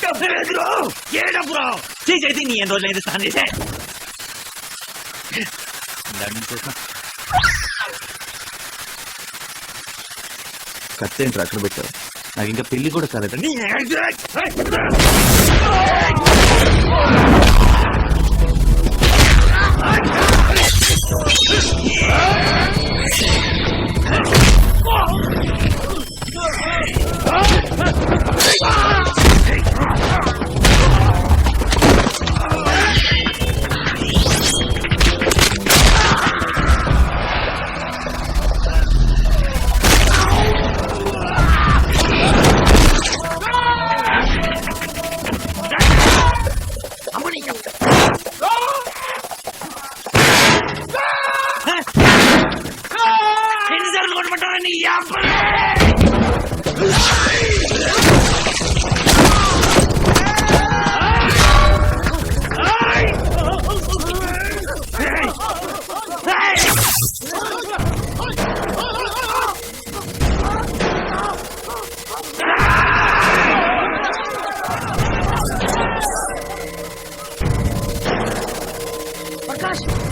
S11: చేసేది నీ ఎన్ని రోజులైంది స్నానం చేసే?
S3: కత్తేంట్రా అక్కడ పెట్టావు? నాకు ఇంకా పెళ్లి కూడా కాలేదండి.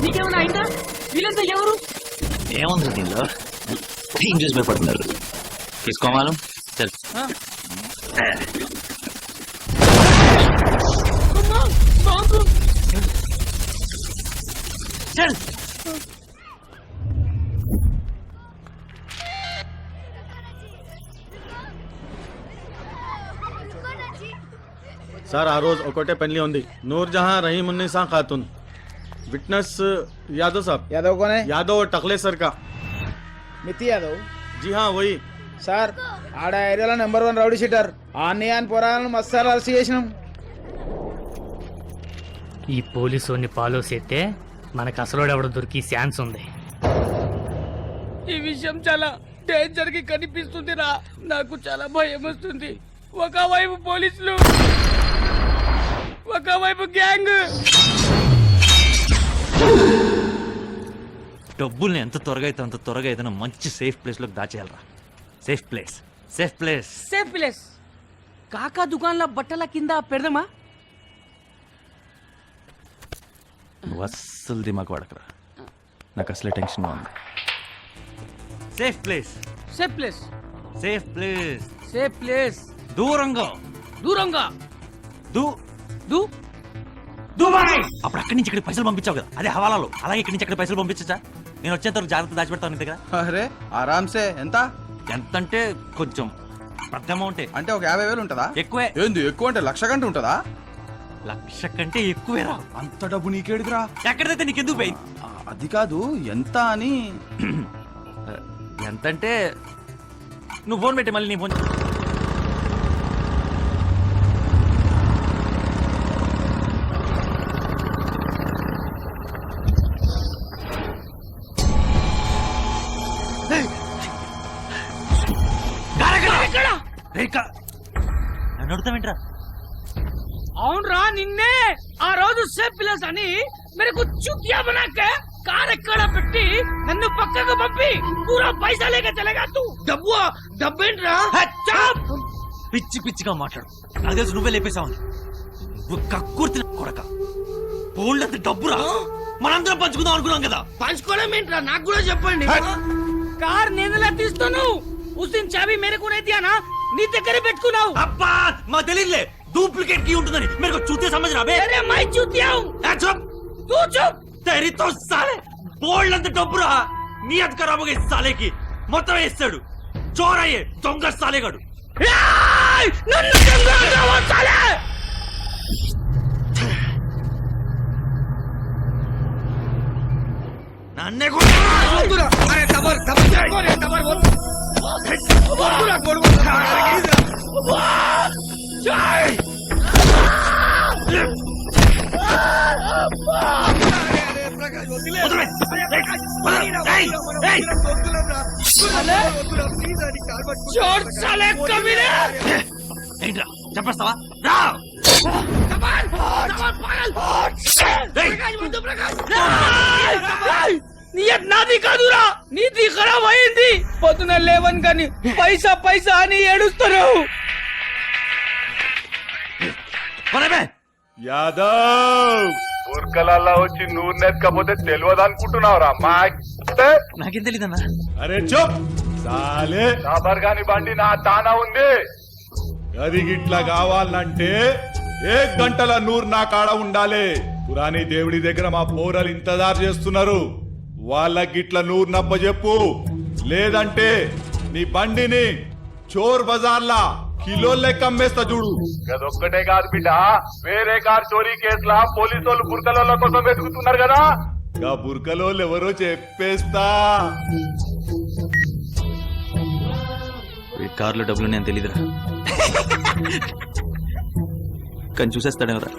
S4: నీకేమైనా అయిందా? వీళ్ళంతా ఎవరు?
S3: ఏముంది దీనిలో ఏం చూసి భయపడుతున్నారు తీసుకోమాలు చల్ చల్
S5: సార్ ఆ రోజు ఒకటే పెళ్లి ఉంది నూర్జహాన్ రहीम उन्नीसा खातून विटनेस यादव साहब
S6: యాదవ్ కోనే
S5: यादव टकले सर का
S6: మితి యాదవ్
S5: जी हाँ वही
S6: సార్ ఆడ ఏరియాలో నెంబర్ 1 రౌడీ షీటర్ ఆన్ని అని పోరాలను మస్తాలు అరెస్ట్ చేసినాం.
S4: ఈ పోలీసు ఫాలో చేస్తే మనకు అసలు ఎవడు దొరికి ఛాన్స్ ఉంది. ఈ విషయం చాలా డేంజర్ కి కనిపిస్తుందిరా. నాకు చాలా భయం వస్తుంది. ఒకవైపు పోలీసులు, ఒకవైపు గ్యాంగ్.
S3: డబ్బుల్ని ఎంత త్వరగా అయితే అంత త్వరగా ఏదైనా మంచి సేఫ్ ప్లేస్ లోకి దాచేయాలరా. Safe place safe place
S4: safe place. కాకా దుకాణంలో బట్టల కింద పెడదామా?
S3: నువ్వు అస్సలు దిమాకు వాడకరా, నాకు అసలే టెన్షన్గా ఉంది. Safe place
S4: safe place
S3: safe place
S4: safe place.
S3: దూరంగా
S4: దూరంగా
S3: దూ
S4: దూ
S3: దుబాయ్. అప్పుడు అక్కడి నుంచి ఇక్కడ పైసలు పంపించావు కదా, అదే హవాలాలో. అలాగే ఇక్కడి నుంచి అక్కడ పైసలు పంపించచ్చా? నేను వచ్చేంత వరకు జాగ్రత్త దాచిపెడతాను నీ దగ్గర.
S5: అరే ఆరామ్సే ఎంత
S3: ఎంతంటే కొంచెం పెద్ద అమౌంటే.
S5: అంటే ఒక 50,000 ఉంటుందా?
S3: ఎక్కువే.
S5: ఏంది ఎక్కువ అంటే 1,00,000 కంటే ఉంటుందా?
S3: 1,00,000 కంటే ఎక్కువేరా.
S5: అంత డబ్బు నీకేడుదిరా?
S3: ఎక్కడైతే నీకెందుకు పోయింది?
S5: అది కాదు ఎంత అని.
S3: ఎంతంటే నువ్వు ఫోన్ పెట్టి మళ్ళీ నీ ఫోన్. నన్ను అడుగుతావేంట్రా?
S4: అవునరా, నిన్నే ఆ రోజు సేఫ్ ప్లేస్ అని మెరకు చుక్కియా బనాకే కార్ ఎక్కడ పెట్టి నన్ను పక్కకు పంపి పూరా పైసా లేక చలేగా తూ. డబ్బేంట్రా?
S3: పిచ్చి పిచ్చిగా మాట్లాడు. నాకు తెలుసు నువ్వే లేపేశావు. నువ్వు కక్కుర్తి కొడక. బోల్డ్ డబ్బురా, మనందరం పంచుకుందాం అనుకున్నాం కదా.
S13: పంచుకోవడం ఏంట్రా? నాకు కూడా చెప్పండి.
S4: కార్ నేనలా తీస్తాను. ఉసిన్ చాబీ మేరకు నే దియా నా, నీ దగ్గరే పెట్టుకున్నావు.
S3: అబ్బా మా తెలియదులే, డూప్లికేట్ కీ ఉంటుందని. మేరకు చూతే సమझ రా బే.
S4: అరే మై చూతియావు.
S3: चुप
S4: తూ చూప్.
S3: तेरी तो साले బోల్డ్ అంత డబ్బురా. నియత్ ఖరాబ్ గా సాలే కి మొత్తం వేస్తాడు. చోరయ్యే దొంగ సాలేగాడు.
S4: నన్ను దొంగ అంటావా సాలే?
S3: నన్నే కొడుతురా.
S13: అరే తబర్ తబర్ తబర్
S3: ఏంట్రా చెప్పేస్తావా? రా.
S4: నియత్ నాది కాదురా, నీది ఖరాబ్ అయింది. పొద్దున లేవన్ కానీ పైసా పైసా అని ఏడుస్తున్నావు.
S10: యాదవ్ ఉర్కలల్లా వచ్చి నూనె ఎత్తుకపోతే తెలియదు అనుకుంటున్నావురా?
S3: నాకేం తెలీదన్నా.
S10: అరే చూప్ సాలే. సాబర్ గాని బండి నా తానా ఉంది. అది గిట్లా కావాలంటే 1 గంటల నూరు నా కాడ ఉండాలి. పురాణి దేవుడి దగ్గర మా పౌరాలు ఇంతదారు చేస్తున్నారు. వాళ్ళకి గిట్ల నూరు నప్ప చెప్పు, లేదంటే నీ బండిని చోర్ బజార్లా కిలో లెక్క అమ్మేస్తా చూడు. అదొక్కటే కాదు బిడ్డ, వేరే కార్ చోరీ కేసులా పోలీసు వాళ్ళు బుర్కల కోసం వెతుకుతున్నారు కదా. ఆ బుర్కలోళ్ళు ఎవరో చెప్పేస్తా.
S3: కార్లో డబ్బులు నేను తెలీదురా, కానీ చూసేస్తాడేవరా.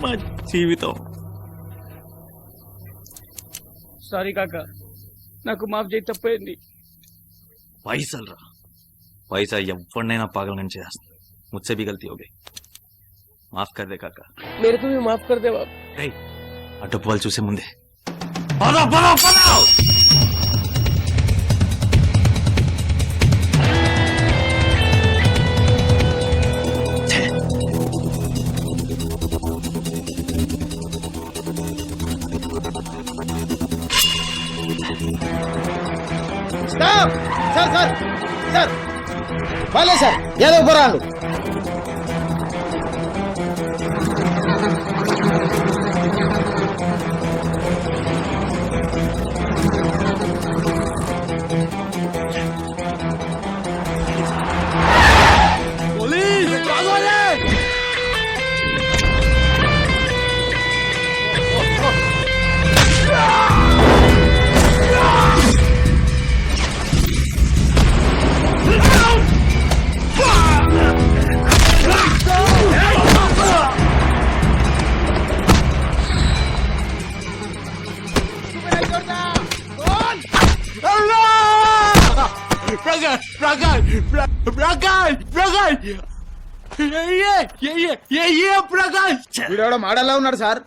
S3: మా జీవితం.
S4: సారీ కాకా, నాకు మాఫ్ చేయి, తప్పైంది.
S3: పైసలు రా, पैसा ఎవరినైనా పాగలని చేస్తుంది. मुझसे भी गलती हो गई, माफ कर दे काका.
S4: मेरे को भी माफ कर दे बाप.
S3: ఆ డబ్బు వాళ్ళు చూసే ముందే పదో పదో పదో.
S6: సార్ సార్ సార్ వాళ్ళే సార్ యాదవ్ పురాణాలు. వీడెవడో మాడల్లా ఉన్నాడు సార్.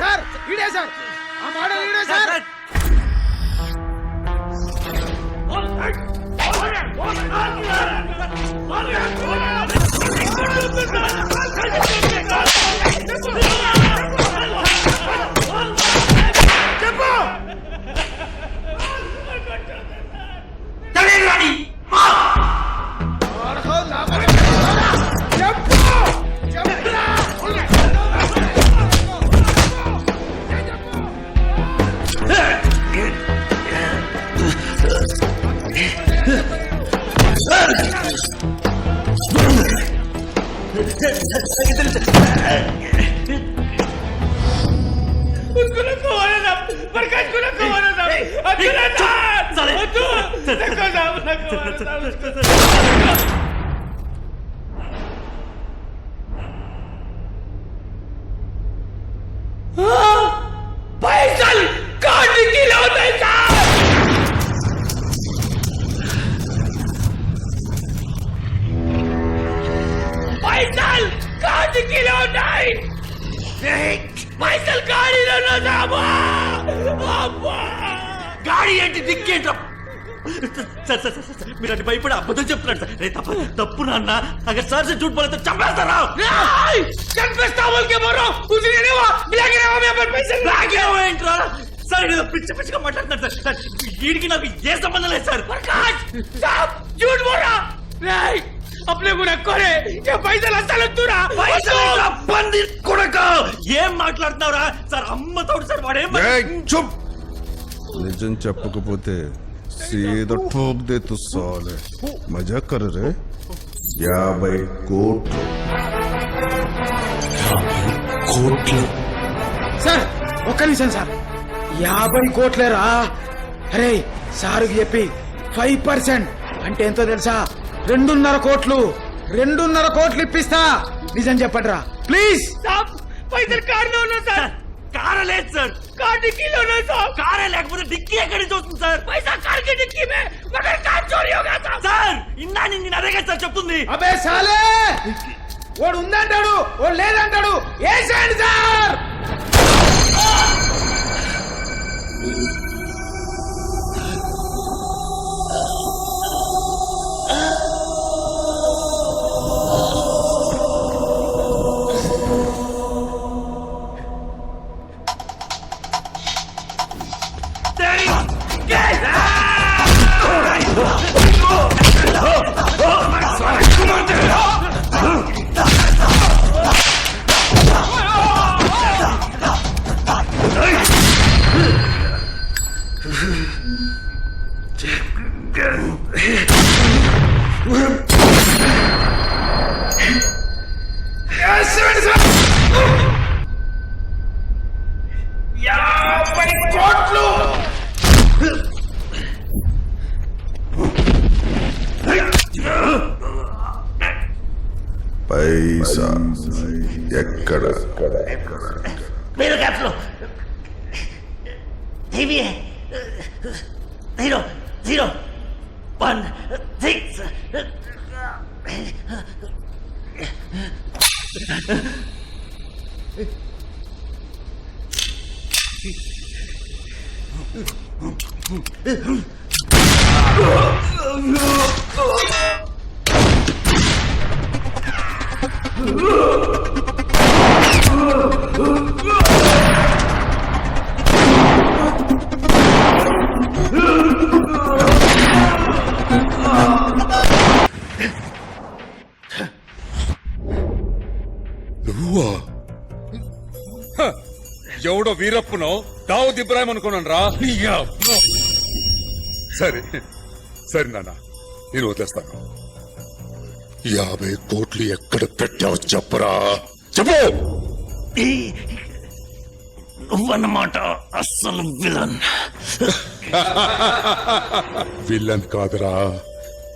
S6: సార్ వీడే సార్ ఆ మోడల్ వీడే సార్.
S11: గాడి ఏంటి దిక్కేంట सर सर सर मेरा भाई पड़ा बदल जब प्लान रे तप्पू नाना अगर सर से झूठ बोले तो चंपेस्ता रहो नहीं चंपेस्ता बोल के बोल रहा हूं कुछ नहीं हुआ ब्लैक है मैं अपन पैसे ब्लैक है वो इंट्रो सर ये पिच पिच का मारता सर लीड की ना भी ये संबंध है सर प्रकाश साहब झूठ बोल रहा नहीं अपने को ना करे ये पैसा लस्ता तुरा पैसा बंद కొడకా ఏం మాట్లాడుతున్నావురా సార్ అమ్మ తోడు సార్ వాడే
S10: चुप నిజం చెప్పకపోతే सीधा ठोक दे तू साले मजा कर रे 50 కోట్లు
S6: సార్ ఒక్క నిమిషం సార్ 50 కోట్లేరా అరే సారుకి చెప్పి 5% అంటే ఎంతో తెలుసా 2.5 కోట్లు 2.5 కోట్లు ఇప్పిస్తా నిజం చెప్పండిరా ప్లీజ్ పైసలు కార్లో ఉన్నా సార్ कार ले सर कार डिक्की लो ना साहब कार है लेकिन डिक्की है कड़ी दोस्त सर पैसा कार की डिक्की में मगर कार चोरी हो गया था सर इन्ना निन्नी नरेगा सर చెప్తుంది అబే సాలే వాడు ఉందంటాడు వాడు లేదంటాడు ఏసేండి సార్
S10: పైసా ఎక్కడ?
S13: मेरे कैप्सूल हेवी है 0 0 1 6
S10: నువ్వా? ఎవడో వీరప్పునో దావుద్ ఇబ్రాహిం అనుకున్నాను రా. సరే సరే నాన్న, నేను వదిలేస్తాను. 50 కోట్లు ఎక్కడ పెట్టావు చెప్పరా, చెప్పు.
S13: నువ్వన్నమాట అస్సలు విలన్.
S10: విలన్ కాదురా,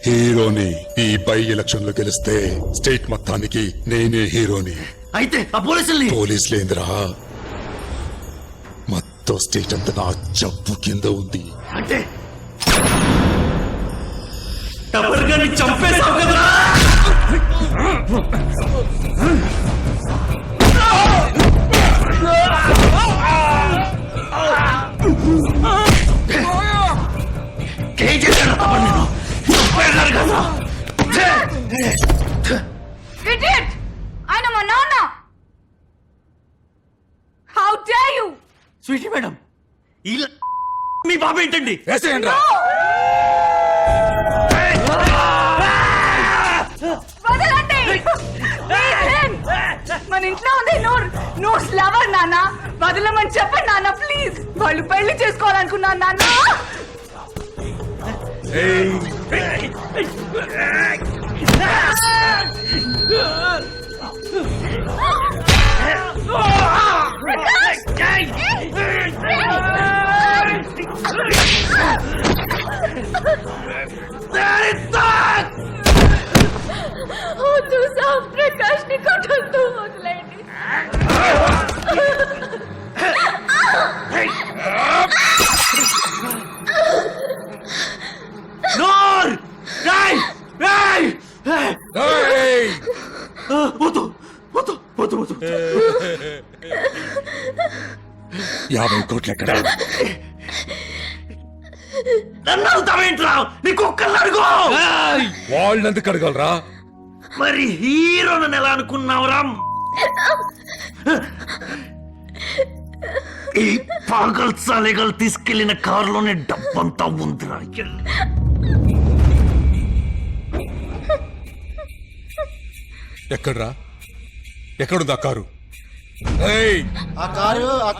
S10: హీరోని. ఈ బై ఎలక్షన్ లో గెలిస్తే స్టేట్ మొత్తానికి నేనే హీరోని.
S13: అయితే ఆ పోలీసుల్ని
S10: పోలీసులేంద్రా, మొత్తం స్టేట్ అంతా నా జబ్బు కింద ఉంది.
S13: అంటే టవర్ గారిని చంపేశావు కదరా. ఏం చేశాను తప్పని నేను చంపేశాను కదా.
S14: ఆయన మా నాన్న. How dare you!
S13: Sweety madam, ఇలా మీ బాబు ఏంటండి?
S14: వదలండి! మన ఇంట్లో ఉంది నూర్ లవర్ నాన్న. వదలమని చెప్పండి నాన్న ప్లీజ్. వాళ్ళు పెళ్లి చేసుకోవాలనుకున్నాను నాన్న. ప్రకాష్ ని కొట్టొద్దు, వదిలేండి.
S13: నూర్! రేయ్! రేయ్! వద్దు వద్దు వద్దు వద్దు.
S10: 50 కోట్లు ఎక్కడ?
S13: నన్ను అడుగుతావేంట్రా? నీ కుక్కల్ని అడుగు.
S10: వాళ్ళెందుకు అడగలరా?
S13: మరి హీరో నన్ను ఎలా అనుకున్నావురా? ఈ పాగల్ సాలేగలు తీసుకెళ్లిన కారులోనే డబ్బంతా ఉందిరా.
S10: ఎక్కడ్రా? ఎక్కడుంది ఆ కారు?
S2: ఆ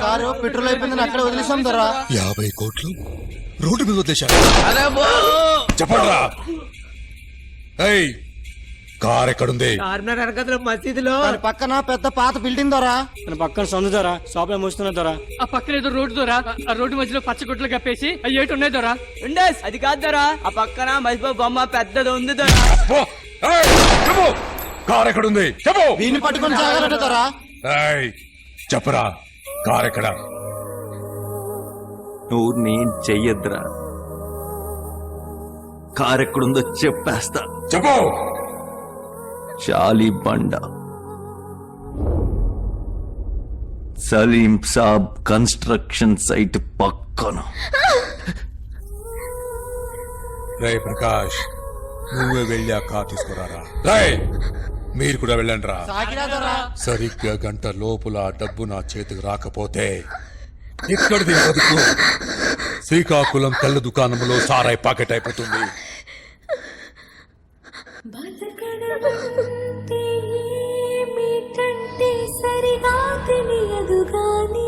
S2: కారు పెట్రోల్ అయిపోయిందని అక్కడ వదిలేసాం ధర.
S10: 50 కోట్లు రోడ్డు మీద వదిలేశారు. చెప్పండిరా. కార్ ఎక్కడుంది?
S4: మసీదులో
S2: పక్కన పెద్ద పాత బిల్డింగ్ ధర.
S4: పక్కన సందు దొరా, షాప్ లో మూస్తున్న దొరా. ఆ పక్కన ఏదో రోడ్డు దొరా, ఆ రోడ్డు మధ్యలో పచ్చ గుట్లు కప్పేసి అవి ఏటి ఉన్నాయి దొరా. అది కాదు దొరా, ఆ పక్కన మసిపో బొమ్మ పెద్దది ఉంది దొరా.
S10: చెప్పు, కార్ ఎక్కడుంది చెప్పు.
S2: దీన్ని పట్టుకొని జాగ్రత్త ధర.
S10: చెప్పరా, కార్ ఎక్కడ?
S3: నువ్వు నేను చెయ్యొద్దురా. కారు ఎక్కడుందో చెప్పేస్తా.
S10: చెప్పు.
S3: చాలీ బండ, సలీం సాబ్ కన్స్ట్రక్షన్ సైట్ పక్క
S7: నరుక్కోను.
S10: రే ప్రకాష్, నువ్వే వెళ్ళి ఆ కార్ తీసుకురారా. రేయ్, మీరు కూడా వెళ్ళండి రా. సరిగ్గా గంట లోపల ఆ డబ్బు నా చేతికి రాకపోతే ఇక్కడిది బతుకు శ్రీకాకుళం కళ్ళ దుకాణంలో సారాయి పాకెట్ అయిపోతుంది.
S12: సరిగా తెలియదు గాని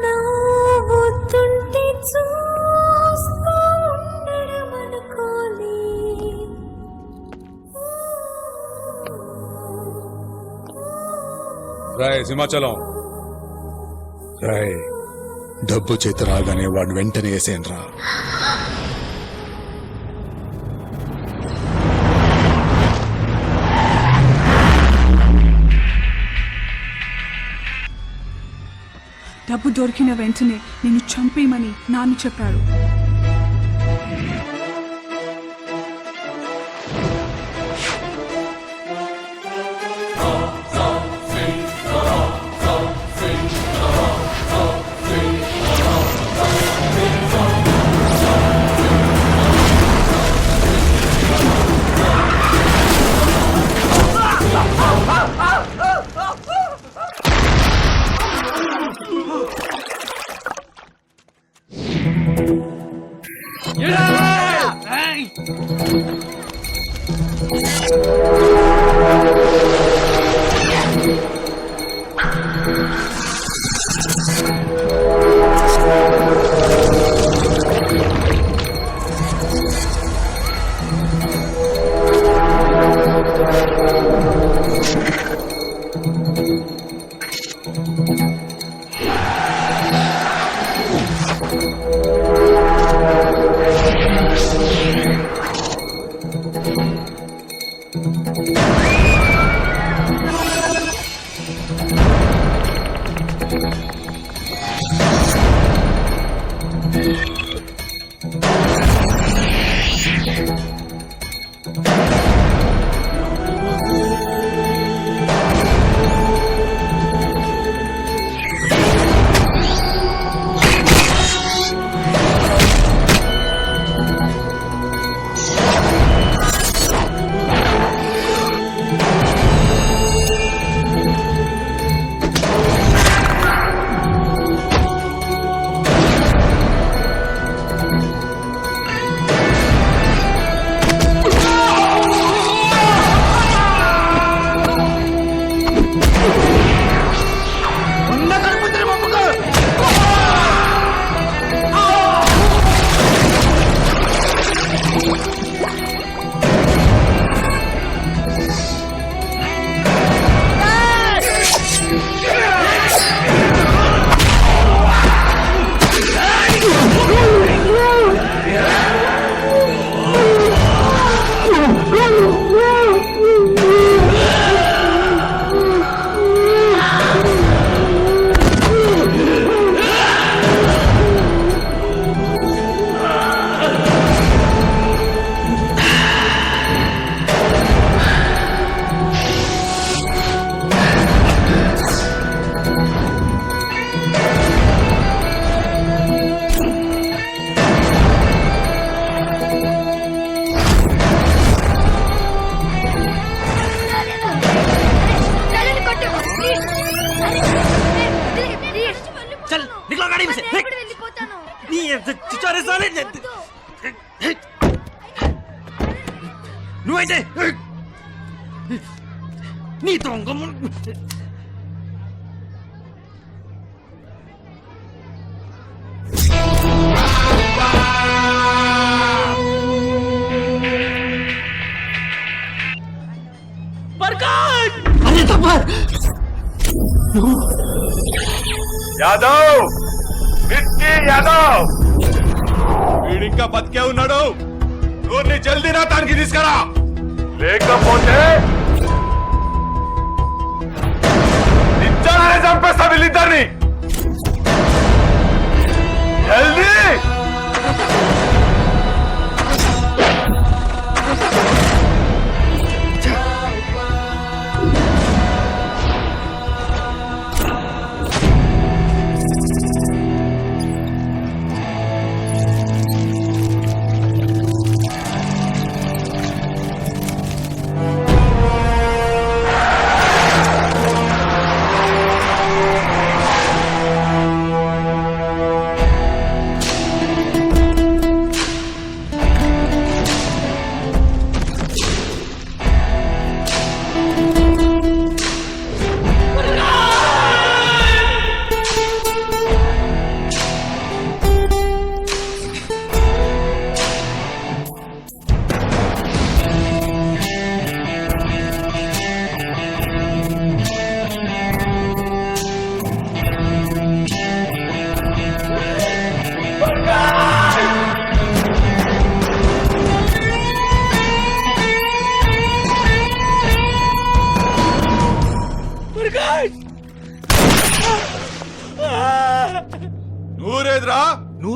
S12: నవ్వుతుంటే చూస్తూ ఉండడం అనుకోలే.
S10: రాయ్ సింహాచలం, రాయ్ డబ్బు చేతి రాగానే వాడిని వెంటనే వేసేయండి రా.
S14: డబ్బు దొరికిన వెంటనే నిన్ను చంపేయమని నాన్న చెప్పారు.
S11: నువ్వైతే నీ దొంగ
S10: యాదవ్, మిర్చి యాదవ్, వీడింకా బతికే ఉన్నాడు. ఊరిని జల్దీ నా తానికి తీసుకురా, లేకపోతే నిజాలనే చంపేస్తా వీళ్ళిద్దరిని. జల్దీ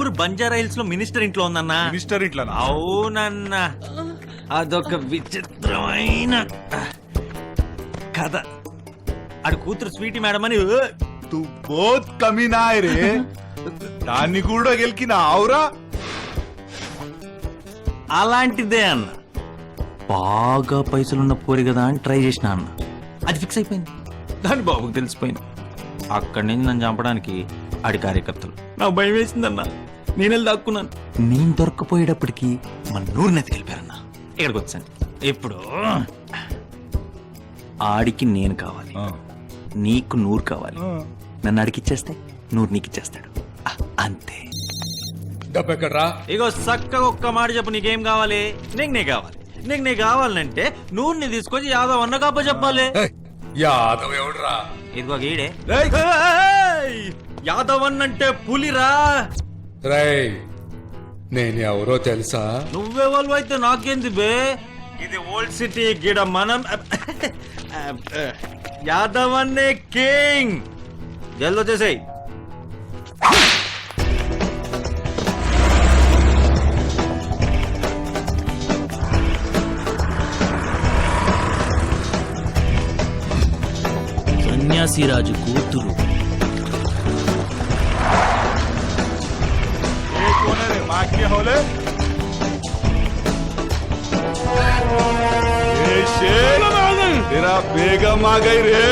S3: కూతురు బంజారా హిల్స్ లో మినిస్టర్ ఇంట్లో ఉందన్నా.
S10: మినిస్టర్ ఇంట్లో
S3: అవునన్నా, అదొక విచిత్రమైన కథ. ఆడు కూతురు స్వీటీ మేడం అని
S10: తు బోత్ కమీనాయ్ రే. దాన్ని కూడా గెలికిన ఆవురా.
S3: అలాంటిదే అన్న. బాగా పైసలున్న పోరి కదా అని ట్రై చేసిన అన్న. అది ఫిక్స్ అయిపోయింది. దాని బాబుకి తెలిసిపోయింది. అక్కడి నుంచి నన్ను చంపడానికి ఆడి కార్యకర్తలు. నాకు భయం వేసిందన్న. నేను వెళ్ళి దాక్కున్నాను. నేను దొరకపోయేటప్పటికి మన నూరు నెత్తికెళ్ళిపోయారన్న. ఇక్కడికి వచ్చాను. ఇప్పుడు ఆడికి నేను కావాలి, నీకు నూరు కావాలి. నన్ను అడిగిచ్చేస్తే నూరు నీకు ఇచ్చేస్తాడు. అంతే. ఇగో చక్కగా ఒక్క మాట చెప్పు. నీకేం కావాలి? నీకు నే కావాలి. నీకు నే కావాలంటే నూరుని తీసుకొచ్చి యాదవ్ అన్న కాప చెప్పాలి.
S10: యాదవ్ ఎవడురా?
S3: ఇదిగో గీడే. యాదవ్ అన్నంటే పులిరా.
S10: రేయ్, నేను ఎవరో తెలుసా?
S3: నువ్వెవరు అయితే నాకేంది బే. ఇది ఓల్డ్ సిటీ. గిడ మనం యాదవ్ అన్నే కింగ్. జల్ది వచ్చేసాయి. సన్యాసిరాజు కూతురు.
S10: तेरा बेगम आ गई रे.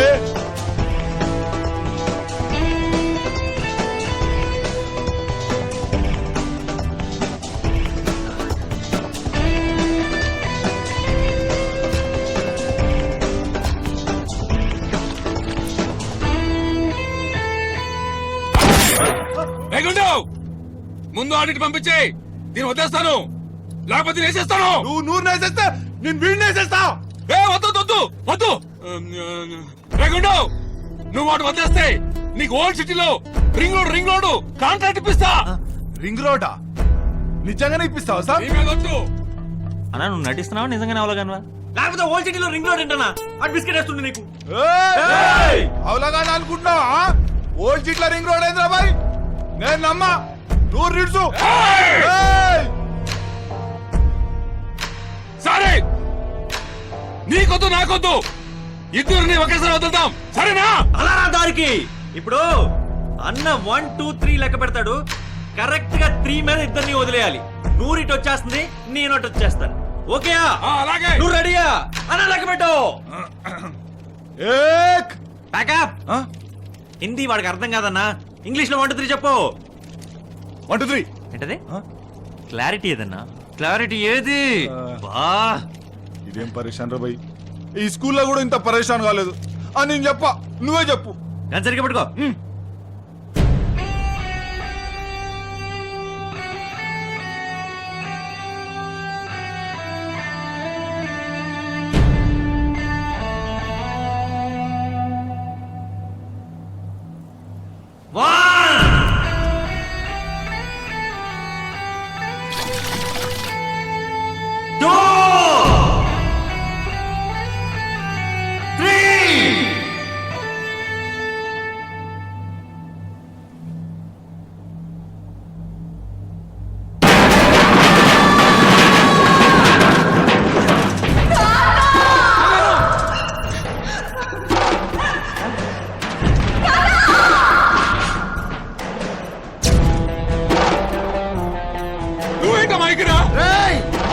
S10: ముందు ఆడిట్ పంపించే. నేను వదిలేస్తాను, లేకపోతే వేసేస్తాను. నువ్వు నూరు వేసేస్తా, నేను వీడిని వేసేస్తా. వద్దు వద్దు వద్దు. నువ్వు వాడు వదిలేస్తే నీకు ఓల్డ్ సిటీలో రింగ్ రోడ్ కాంట్రాక్ట్ ఇప్పిస్తా. రింగ్ రోడా? నిజంగానే ఇప్పిస్తావా సార్?
S3: అన్నా నువ్వు నటిస్తున్నావా నిజంగానే అవలగానవా? లేకపోతే ఓల్డ్ సిటీలో రింగ్ రోడ్ ఏంటన్నా? అటు బిస్కెట్ వేస్తుండే నీకు.
S10: అవలగానే అనుకుంటున్నావా? ఓల్డ్ సిటీలో రింగ్ రోడ్ ఏంద్రా బాయ్? నేను నమ్మా. నూరు నిడుచు. సరే, నీకొద్దు నాకొద్దు, ఇద్దరిని ఒకేసారి వదులుతాం. సరేనా?
S3: అలా దారికి. ఇప్పుడు అన్న 1 2 3 లెక్క పెడతాడు. కరెక్ట్ గా 3 మీద ఇద్దరిని వదిలేయాలి. నూరు ఇటు వచ్చేస్తుంది, నేను అటు వచ్చేస్తాను. ఓకేయా?
S10: అలాగే.
S3: నువ్వు రెడీయా? అన్న లెక్క పెట్టు. ప్యాకప్. హిందీ వాడికి అర్థం కాదన్నా. ఇంగ్లీష్ లో 1 2 3 చెప్పు.
S10: 1 2 3
S3: ఏంటది? క్లారిటీ ఏదన్నా? క్లారిటీ ఏది? బా,
S10: ఇదేం పరేషాన్ రా భయ్. ఈ స్కూల్లో కూడా ఇంత పరేషాన్ కాలేదు. నేను చెప్పా, నువ్వే చెప్పు.
S3: సరిగ్గా పట్టుకో.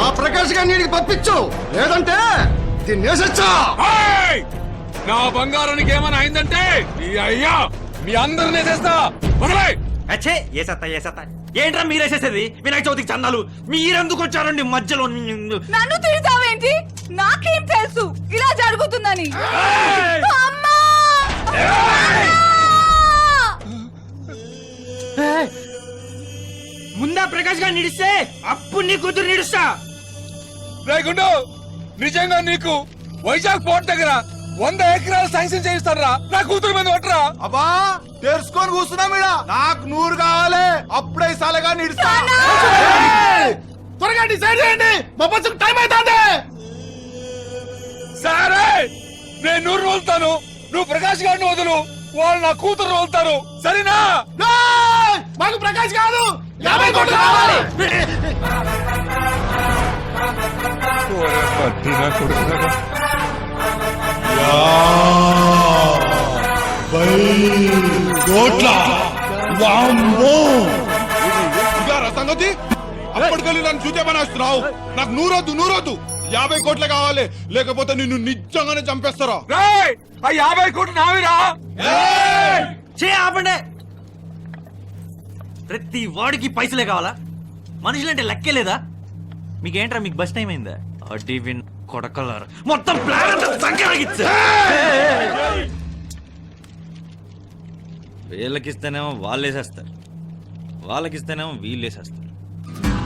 S2: ఆ ప్రకాష్ గారిని నీడికి పంపించు, లేదంటే దీన్ని వేసొచ్చా.
S10: నా బంగారానికి ఏమైనా అయిందంటే అయ్యా మీ అందరినీ వేసేస్తా.
S3: ఏంట్రా మీరేసేసేది? వినాయక చవితికి చందాలు మీరెందుకు వచ్చారండి మధ్యలో?
S14: నన్ను తిడతావేంటి? నాకేం తెలుసు ఇలా జరుగుతుందని. అమ్మా!
S6: ముందా ప్రకాష్ గారు నిడిస్తే అప్పుడు నీ కూతురు నిడుస్తా.
S10: రేగుండు, నిజంగా నీకు వైజాగ్ పోర్ట్ దగ్గర 100 ఎకరాలు శాంక్షన్ చేయిస్తారా? నా కూతురు మీద కొట్టరా? అబ్బా తెరుచుకొని కూర్చున్నా మీడ. నాకు 100 కావాలి. అప్పుడే సాలగా నిడుస్తా. త్వరగా డిసైడ్ చేయండి, మా బస్సుకు టైం అవుతుంది. సరే, నేను 100 వదులుతాను, నువ్వు ప్రకాష్ గారిని వదులు. వాళ్ళు నా కూతురు వదులుతారు. సరేనా? మాకు ప్రకాష్ కాదు, 50 కోట్లు కావాలి. సంగతి అప్పటికెళ్ళి నన్ను చూతే పనేస్తున్నావు. నాకు నూరొద్దు 50 కోట్లే కావాలి, లేకపోతే నిన్ను నిజంగానే చంపేస్తారా. ఆ 50 కోట్లు నావిరా.
S11: ఆపండి. ప్రతి వాడికి పైసలే కావాలా? మనుషులంటే లెక్కే లేదా? మీకేంట్రా, మీకు బస్ టైం అయిందా? అడివిన్ కొడకలారు మొత్తం ప్లాన్ అంతా సంఖ్య. వీళ్ళకిస్తేనేమో వాళ్ళేసేస్తారు, వాళ్ళకిస్తేనేమో వీళ్ళేసేస్తారు.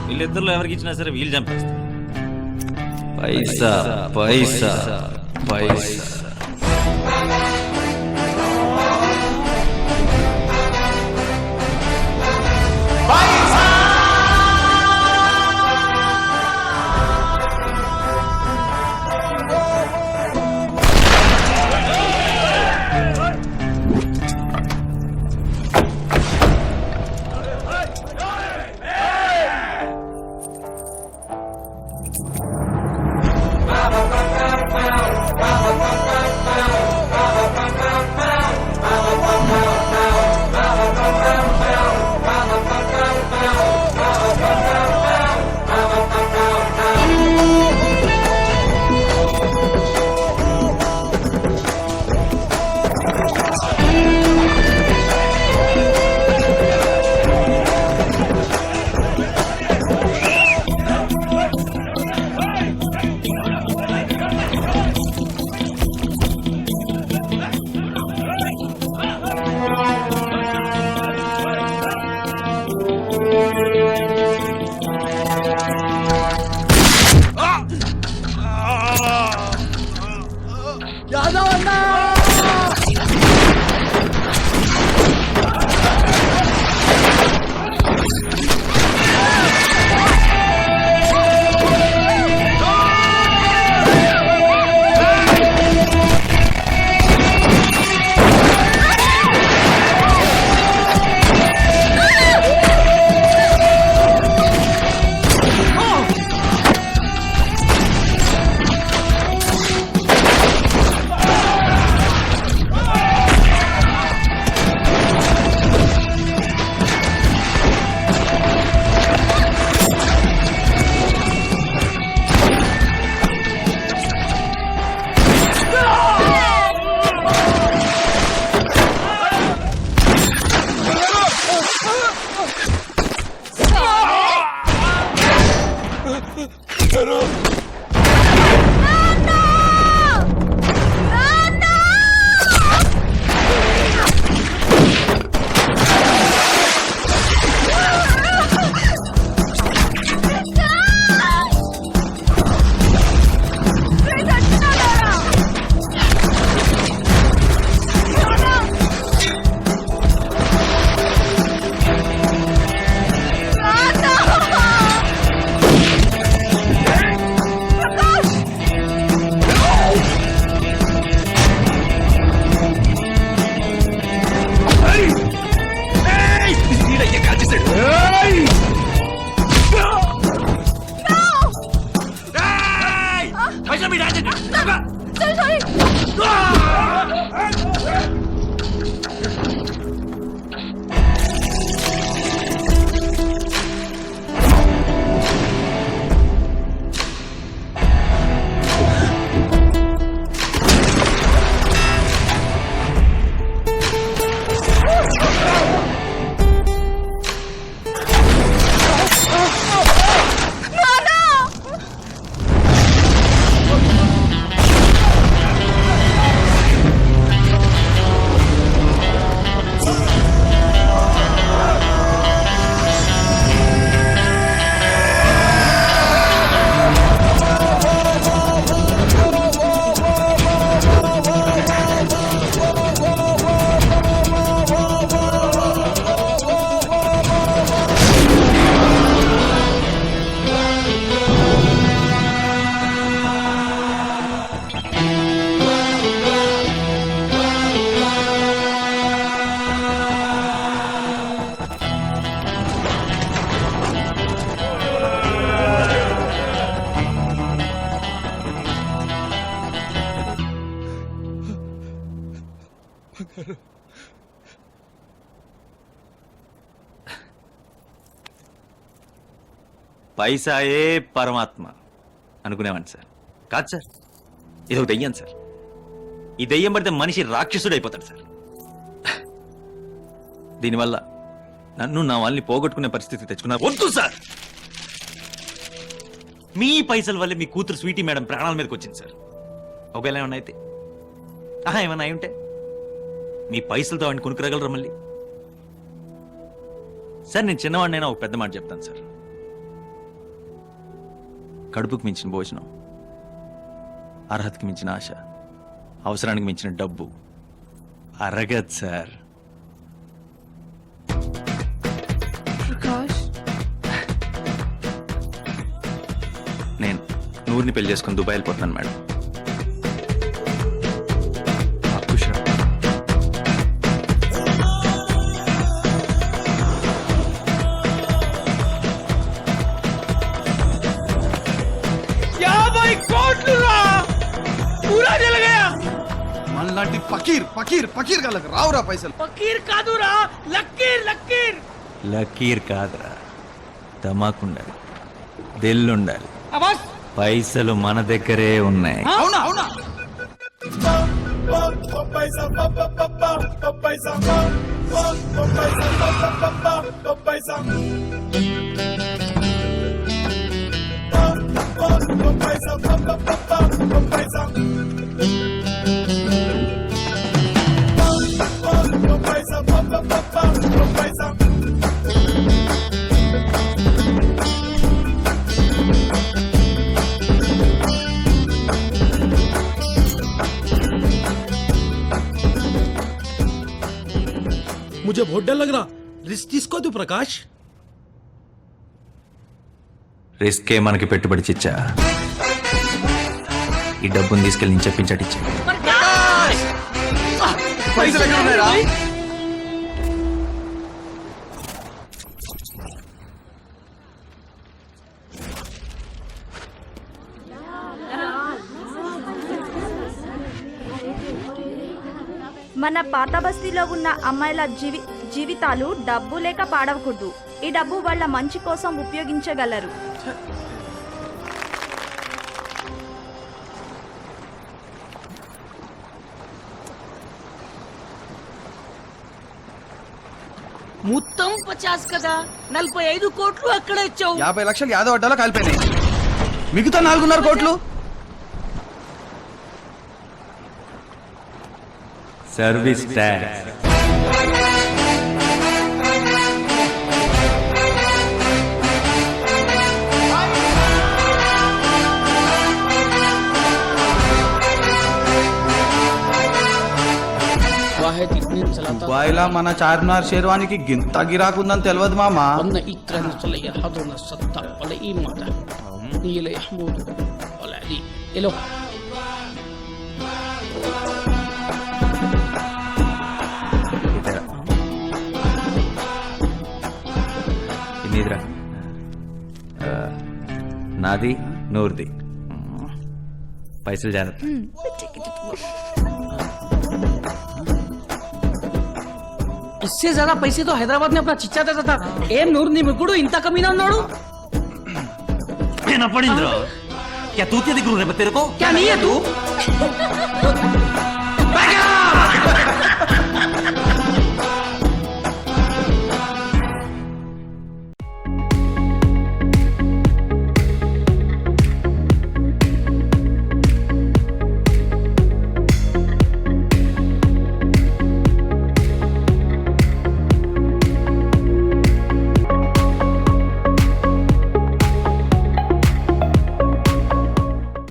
S11: వీళ్ళిద్దరిలో ఎవరికి ఇచ్చినా సరే వీళ్ళు చంపేస్తారు. పైసా పైసా పైసా.
S3: పైసాయే పరమాత్మ అనుకునేవాడిని సార్. కాదు సార్, ఇది ఒక దెయ్యం సార్. ఈ దెయ్యం పడితే మనిషి రాక్షసుడు అయిపోతాడు సార్. దీనివల్ల నన్ను నా వాళ్ళని పోగొట్టుకునే పరిస్థితి తెచ్చుకున్నారు. వద్దు సార్, మీ పైసల వల్లే మీ కూతురు స్వీటీ మేడం ప్రాణాల మీదకి వచ్చింది సార్. ఒకవేళ ఏమన్నా అయితే, ఏమన్నా అయి ఉంటే మీ పైసలతో వాడిని కొనుక్కురాగలరా మళ్ళీ? సార్ నేను చిన్నవాడినైనా ఒక పెద్ద మాట చెప్తాను సార్. కడుపుకి మించిన భోజనం, అర్హతకి మించిన ఆశ, అవసరానికి మించిన డబ్బు అరగదు సార్.
S14: ప్రకాష్,
S3: నేను నూరుని పెళ్లి చేసుకుని దుబాయ్ వెళ్ళిపోతున్నాను మేడం.
S2: మనలాంటి ఫకీర్ ఫకీర్ ఫకీర్ కాళ్ళకి రావురా పైసలు.
S4: ఫకీర్ కాదురా, లక్కీర్ లక్కీర్.
S3: లకీర్ కాదురా, దమాకుండాలి, దిల్లుండాలి. పైసలు మన దగ్గరే ఉన్నాయి.
S4: అవునా అవునా.
S6: मुझे बहुत डर लग रहा. रिस्क తీసుకో तू प्रकाश.
S3: రిస్కే మనకి పెట్టుబడి చిచ్చా. ఈ డబ్బుని తీసుకెళ్ళి నేను చెప్పించటిచ్చా.
S2: పైసలు ఎక్కడ ఉన్నాయిరా?
S12: మన పాత బస్తీలో ఉన్న అమ్మాయిల జీవితాలు డబ్బు లేక పాడవకూడదు. ఈ డబ్బు వాళ్ళ మంచి కోసం ఉపయోగించగలరు.
S4: మొత్తం 50 కదా, 45 కోట్లు అక్కడ ఇచ్చావు.
S2: 50 లక్షలు యాదవ్ అడ్డాలో కాలిపోయినాయి. మిగతా 4.5 కోట్లు
S3: సర్వీస్ ట్యాక్స్.
S6: దుబాయ్లా మన చార్మినార్ షేర్వానికి గింత గిరాకుందని తెలియదు మామా.
S3: ఇనిదిరా, నాది నూరుది. పైసలు జాగ్రత్త.
S4: इससे ज्यादा पैसे तो हैदराबाद में अपना चिच्चा देता था. ఏం నూరు నీ ముగ్గుడు ఇంత కమీనా ఉన్నాడు?
S3: क्या तूतिया दिख रहा है तेरे को?
S4: क्या नहीं है तू?